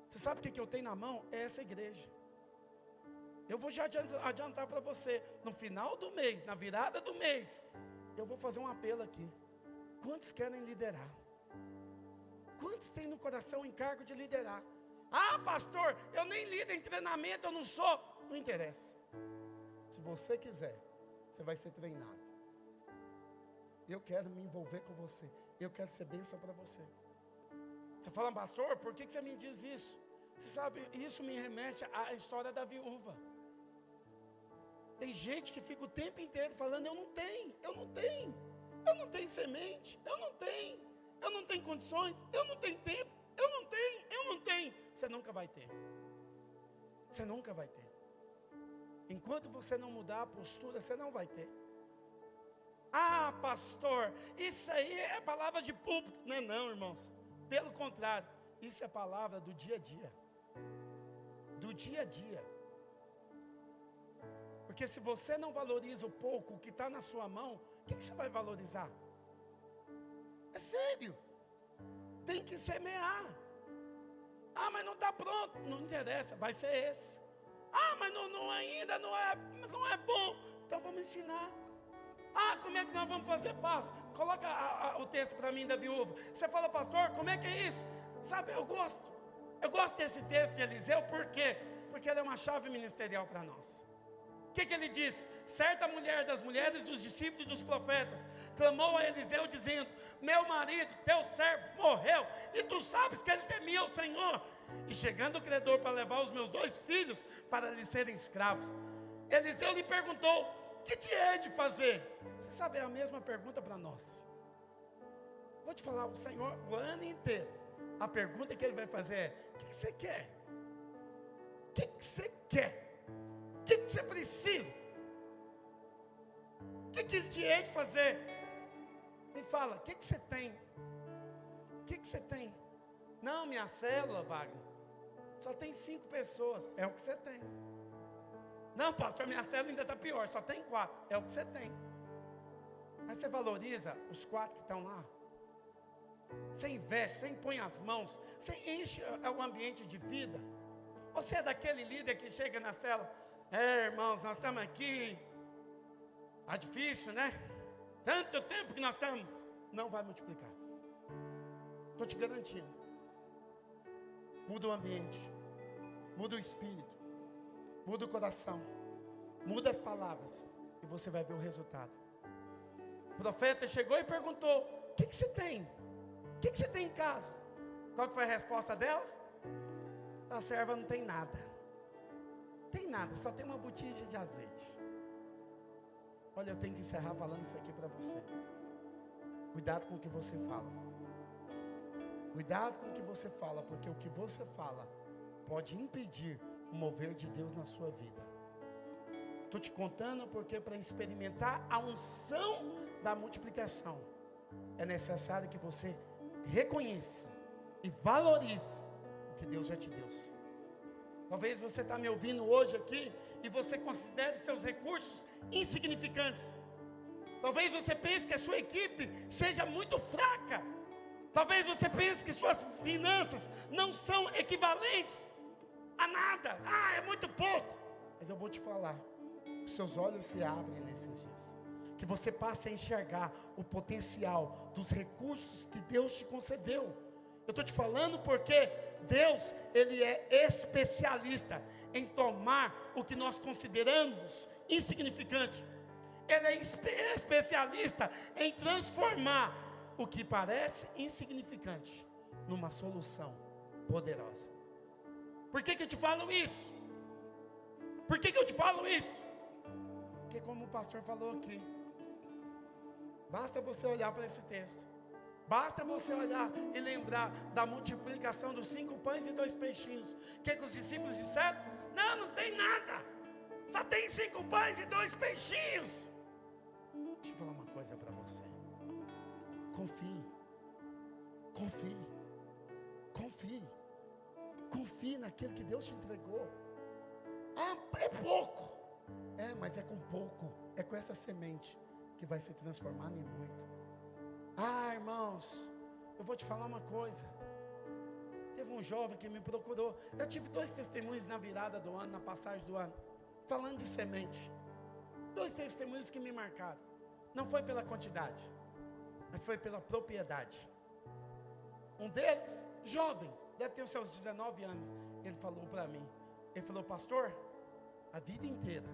Você sabe o que eu tenho na mão? É essa igreja. Eu vou já adiantar para você. No final do mês, na virada do mês, eu vou fazer um apelo aqui. Quantos querem liderar? Quantos têm no coração o encargo de liderar? Ah, pastor, eu nem lido em treinamento, eu não sou. Não interessa. Se você quiser, você vai ser treinado. Eu quero me envolver com você. Eu quero ser bênção para você. Você fala, pastor, por que você me diz isso? Você sabe, isso me remete à história da viúva. Tem gente que fica o tempo inteiro falando: eu não tenho semente, eu não tenho condições, eu não tenho tempo, eu não tenho. Você nunca vai ter. Você nunca vai ter. Enquanto você não mudar a postura, você não vai ter. Ah, pastor, isso aí é palavra de púlpito. Não é não, irmãos. Pelo contrário, isso é palavra do dia a dia. Do dia a dia. Porque se você não valoriza o pouco, o que está na sua mão, o que você vai valorizar? É sério. Tem que semear. Ah, mas não está pronto. Não interessa, vai ser esse. Ah, mas ainda não é bom. Então vamos ensinar. Ah, como é que nós vamos fazer paz? Coloca o texto para mim da viúva. Você fala, pastor, como é que é isso? Sabe, eu gosto desse texto de Eliseu, por quê? Porque ele é uma chave ministerial para nós. O que ele diz? Certa mulher das mulheres dos discípulos dos profetas clamou a Eliseu dizendo: meu marido, teu servo, morreu, e tu sabes que ele temia o Senhor. E chegando o credor para levar os meus 2 filhos para lhe serem escravos, Eliseu lhe perguntou: que te hei de fazer? Você sabe, é a mesma pergunta para nós. Vou te falar, o Senhor, o ano inteiro, a pergunta que Ele vai fazer é: o que você quer? O que você quer? O que você precisa? O que Ele te hei de fazer? Me fala, o que você tem? O que você tem? Não, minha célula, Wagner, só tem 5 pessoas. É o que você tem. Não, pastor, minha célula ainda está pior, só tem 4. É o que você tem. Mas você valoriza os 4 que estão lá? Você investe, você impõe as mãos, você enche o ambiente de vida? Você é daquele líder que chega na célula: irmãos, nós estamos aqui, tá difícil, né? Tanto tempo que nós estamos. Não vai multiplicar. Estou te garantindo. Muda o ambiente, muda o espírito, muda o coração, muda as palavras, e você vai ver o resultado. O profeta chegou e perguntou: que você tem? O que você tem em casa? Qual que foi a resposta dela? A serva não tem nada. Tem nada, só tem uma botija de azeite. Olha, eu tenho que encerrar falando isso aqui para você. Cuidado com o que você fala. Cuidado com o que você fala, porque o que você fala pode impedir o mover de Deus na sua vida. Estou te contando porque para experimentar a unção da multiplicação, é necessário que você reconheça e valorize o que Deus já te deu. Talvez você está me ouvindo hoje aqui e você considere seus recursos insignificantes. Talvez você pense que a sua equipe seja muito fraca. Talvez você pense que suas finanças não são equivalentes a nada. Ah, é muito pouco. Mas eu vou te falar, os seus olhos se abrem nesses dias. Que você passe a enxergar o potencial dos recursos que Deus te concedeu. Eu estou te falando porque Deus, Ele é especialista em tomar o que nós consideramos insignificante. Ele é especialista em transformar o que parece insignificante numa solução poderosa. Por que eu te falo isso? Por que eu te falo isso? Porque como o pastor falou aqui, basta você olhar para esse texto. Basta você olhar e lembrar da multiplicação dos 5 pães e 2 peixinhos. O que os discípulos disseram? Não tem nada. Só tem 5 pães e 2 peixinhos. Deixa eu falar uma coisa para você. Confie. Confie. Confie. Confie naquilo que Deus te entregou. Ah, é pouco. É, mas é com pouco. É com essa semente que vai se transformar em muito. Ah, irmãos, eu vou te falar uma coisa. Teve um jovem que me procurou. Eu tive 2 testemunhos na virada do ano, na passagem do ano, falando de semente. 2 testemunhos que me marcaram. Não foi pela quantidade, mas foi pela propriedade. Um deles, jovem, deve ter os seus 19 anos. Ele falou para mim, ele falou: pastor, a vida inteira,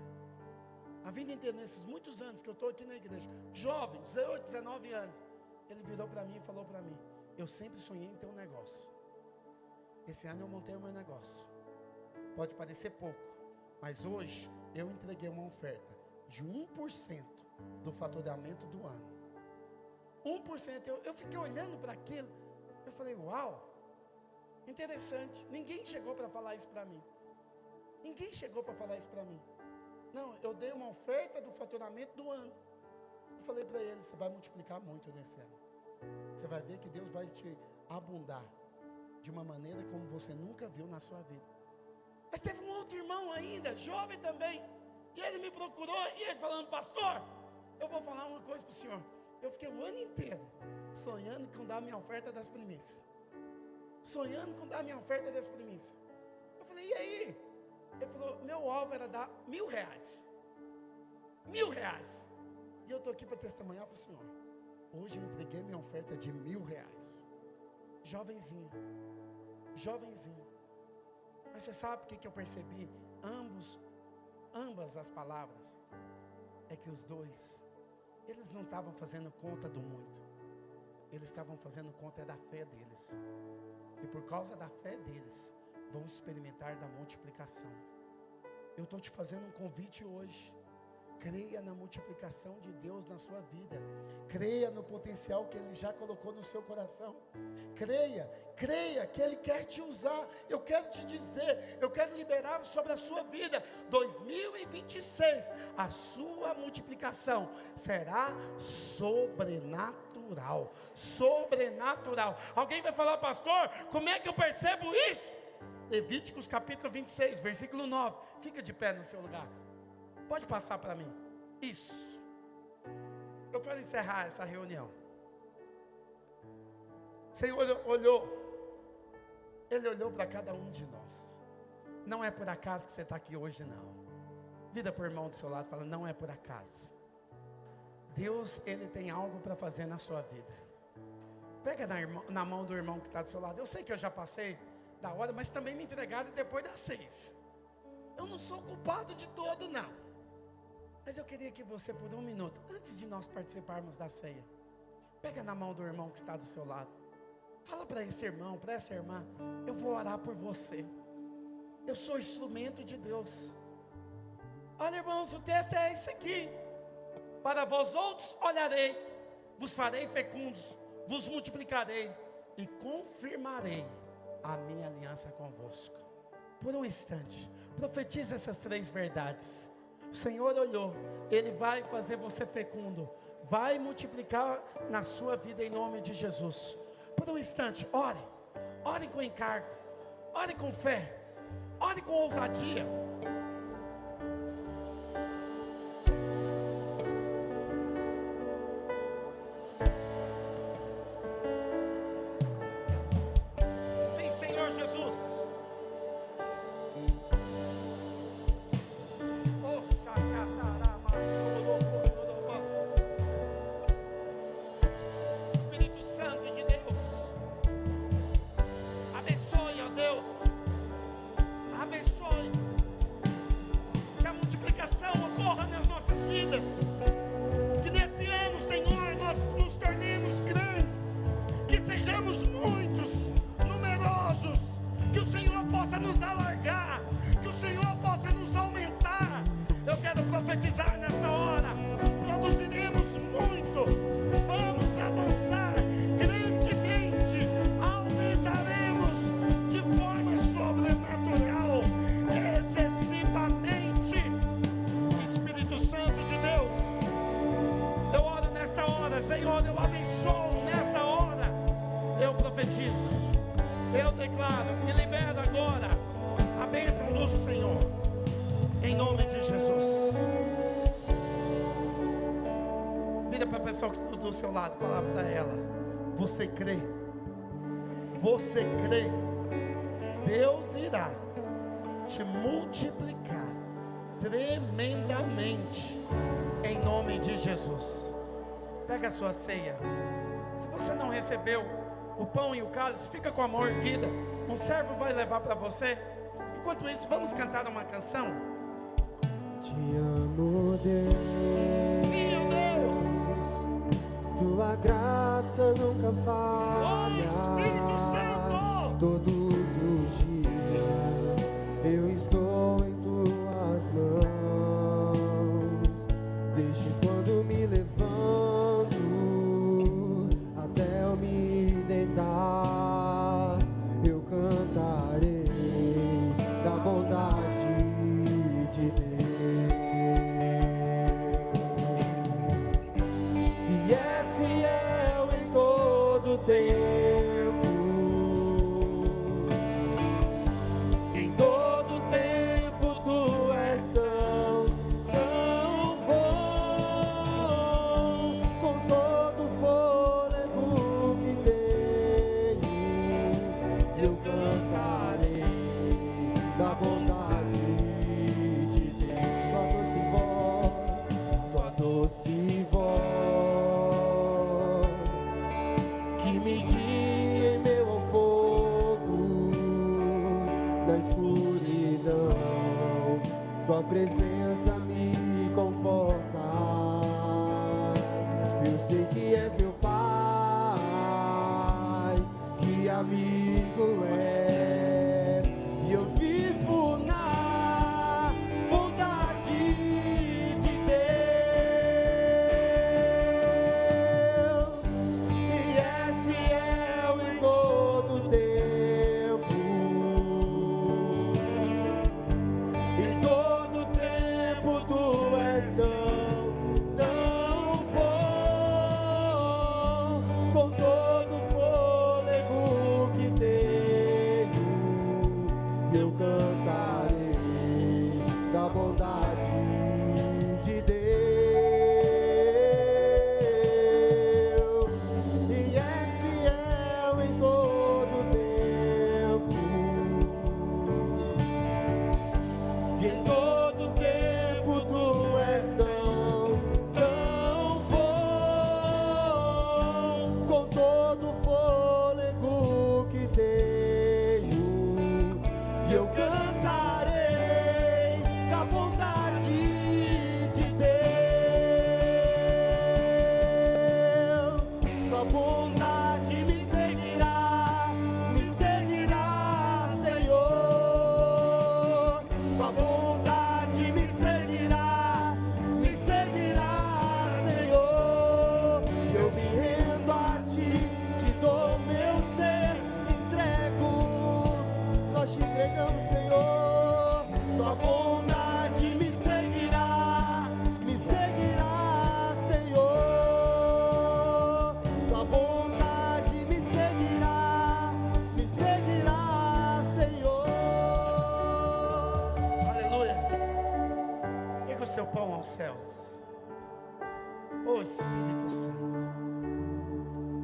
nesses muitos anos que eu estou aqui na igreja, jovem, 18, 19 anos, ele virou para mim e falou para mim: eu sempre sonhei em ter um negócio. Esse ano eu montei o meu negócio. Pode parecer pouco, mas hoje eu entreguei uma oferta de 1% do faturamento do ano. 1%. Eu fiquei olhando para aquilo. Eu falei: uau, interessante. Ninguém chegou para falar isso para mim. Ninguém chegou para falar isso para mim. Não, eu dei uma oferta do faturamento do ano. Eu falei para ele: você vai multiplicar muito nesse ano. Você vai ver que Deus vai te abundar de uma maneira como você nunca viu na sua vida. Mas teve um outro irmão ainda, jovem também, e ele me procurou e ele falando: pastor, eu vou falar uma coisa para o senhor. Eu fiquei o ano inteiro sonhando com dar minha oferta das primícias. Sonhando com dar minha oferta das primícias. Eu falei: e aí? Ele falou: meu alvo era dar R$1.000. R$1.000. E eu estou aqui para testemunhar para o senhor. Hoje eu entreguei minha oferta de R$1.000. Jovenzinho. Jovenzinho. Mas você sabe o que eu percebi? Ambas as palavras. É que os dois, eles não estavam fazendo conta do muito. Eles estavam fazendo conta da fé deles. E por causa da fé deles, vão experimentar da multiplicação. Eu estou te fazendo um convite hoje. Creia na multiplicação de Deus na sua vida. Creia no potencial que Ele já colocou no seu coração. Creia que Ele quer te usar. Eu quero te dizer, eu quero liberar sobre a sua vida 2026, a sua multiplicação será sobrenatural. Sobrenatural. Alguém vai falar: pastor, como é que eu percebo isso? Levíticos capítulo 26, versículo 9. Fica de pé no seu lugar. Pode passar para mim. Isso. Eu quero encerrar essa reunião. O Senhor olhou. Ele olhou para cada um de nós. Não é por acaso que você está aqui hoje, não. Vira para o irmão do seu lado e fala: não é por acaso. Deus, Ele tem algo para fazer na sua vida. Pega na mão do irmão que está do seu lado. Eu sei que eu já passei da hora, mas também me entregaram depois das 6. Eu não sou culpado de todo, não. Mas eu queria que você, por um minuto, antes de nós participarmos da ceia, Pega na mão do irmão que está do seu lado. Fala para esse irmão, para essa irmã: eu vou orar por você. Eu sou instrumento de Deus. Olha, irmãos, o texto é esse aqui. Para vós outros olharei, vos farei fecundos, vos multiplicarei e confirmarei a minha aliança convosco. Por um instante, profetiza essas 3 verdades. O Senhor olhou, Ele vai fazer você fecundo, vai multiplicar na sua vida em nome de Jesus. Por um instante, ore com encargo, ore com fé, ore com ousadia. Sim, Senhor Jesus. Espírito Santo de Deus, abençoe, ó Deus, abençoe, que a multiplicação ocorra nas nossas vidas, que nesse ano, Senhor, nós nos tornemos grandes, que sejamos muitos, numerosos, que o Senhor possa nos alargar, que o Senhor possa nos aumentar. Eu quero profetizar nessa hora: produziremos muito, vamos avançar grandemente, aumentaremos de forma sobrenatural, excessivamente. Espírito Santo de Deus, eu oro nesta hora, Senhor, eu abençoo nesta hora, eu profetizo, eu declaro e libero agora a bênção do Senhor, em nome de Jesus. Vira para a pessoa que está do seu lado, fala para ela: você crê? Você crê? Deus irá te multiplicar tremendamente, em nome de Jesus. Pega a sua ceia. Se você não recebeu o pão e o cálice, fica com a mão erguida. Um servo vai levar para você. Enquanto isso, vamos cantar uma canção. Te amo, Deus. Sim, ó Deus. Tua graça nunca falha. Oh, Espírito Santo. Todos os dias eu estou em tuas mãos. Desde quando me levanto até eu me deitar, eu cantarei da bondade de Deus. E és fiel em todo tempo, em todo tempo tu és tão bom. Com todo o fôlego que tenho, eu cantarei da bondade de Deus. Tua doce voz, que me guia em meio ao fogo, na escuridão, tua presença me conforta. Eu sei que és meu Pai, que amigo é, e eu vivo na bondade de Deus. E és fiel em todo tempo, em todo tempo tu és tão bom. Oh Espírito Santo,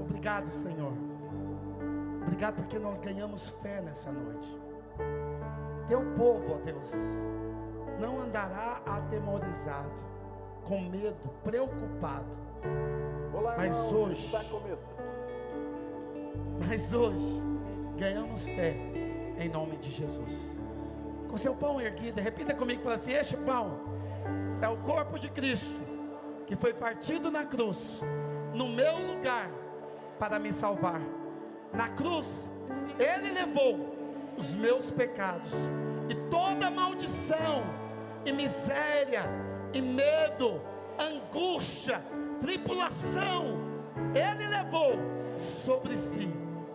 obrigado, Senhor. Obrigado porque nós ganhamos fé nessa noite. Teu povo, ó Deus, não andará atemorizado, com medo, preocupado. Olá, Mas irmãos, hoje, está começando. Mas hoje, ganhamos fé, em nome de Jesus. Com seu pão erguido, repita comigo, fala assim: este pão é o corpo de Cristo, que foi partido na cruz, no meu lugar, para me salvar. Na cruz, Ele levou os meus pecados, e toda maldição, e miséria, e medo, angústia, tribulação, Ele levou sobre si,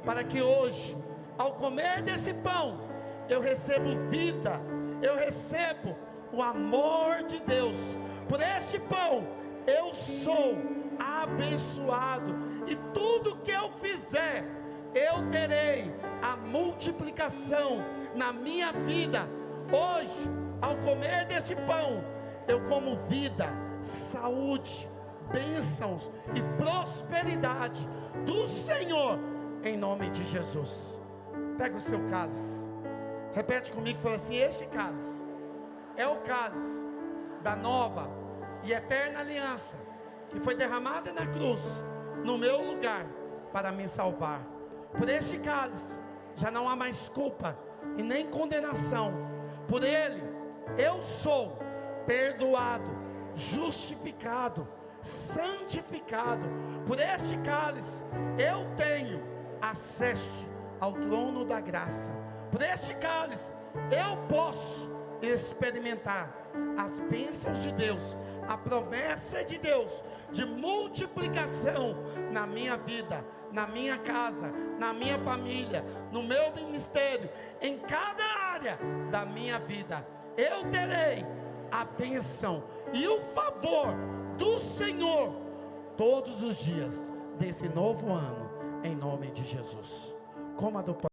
para que hoje, ao comer desse pão, eu recebo vida, eu recebo o amor de Deus. Por este pão eu sou abençoado, e tudo que eu fizer, eu terei a multiplicação na minha vida. Hoje, ao comer desse pão, eu como vida, saúde, bênçãos e prosperidade do Senhor, em nome de Jesus. Pega o seu cálice, repete comigo, fala assim: este cálice é o cálice da nova e eterna aliança, que foi derramada na cruz, no meu lugar, para me salvar. Por este cálice já não há mais culpa e nem condenação. Por ele eu sou perdoado, justificado, santificado. Por este cálice eu tenho acesso ao trono da graça. Por este cálice eu posso experimentar as bênçãos de Deus, a promessa de Deus de multiplicação na minha vida, na minha casa, na minha família, no meu ministério, em cada área da minha vida. Eu terei a bênção e o favor do Senhor todos os dias desse novo ano, em nome de Jesus. Coma do pão.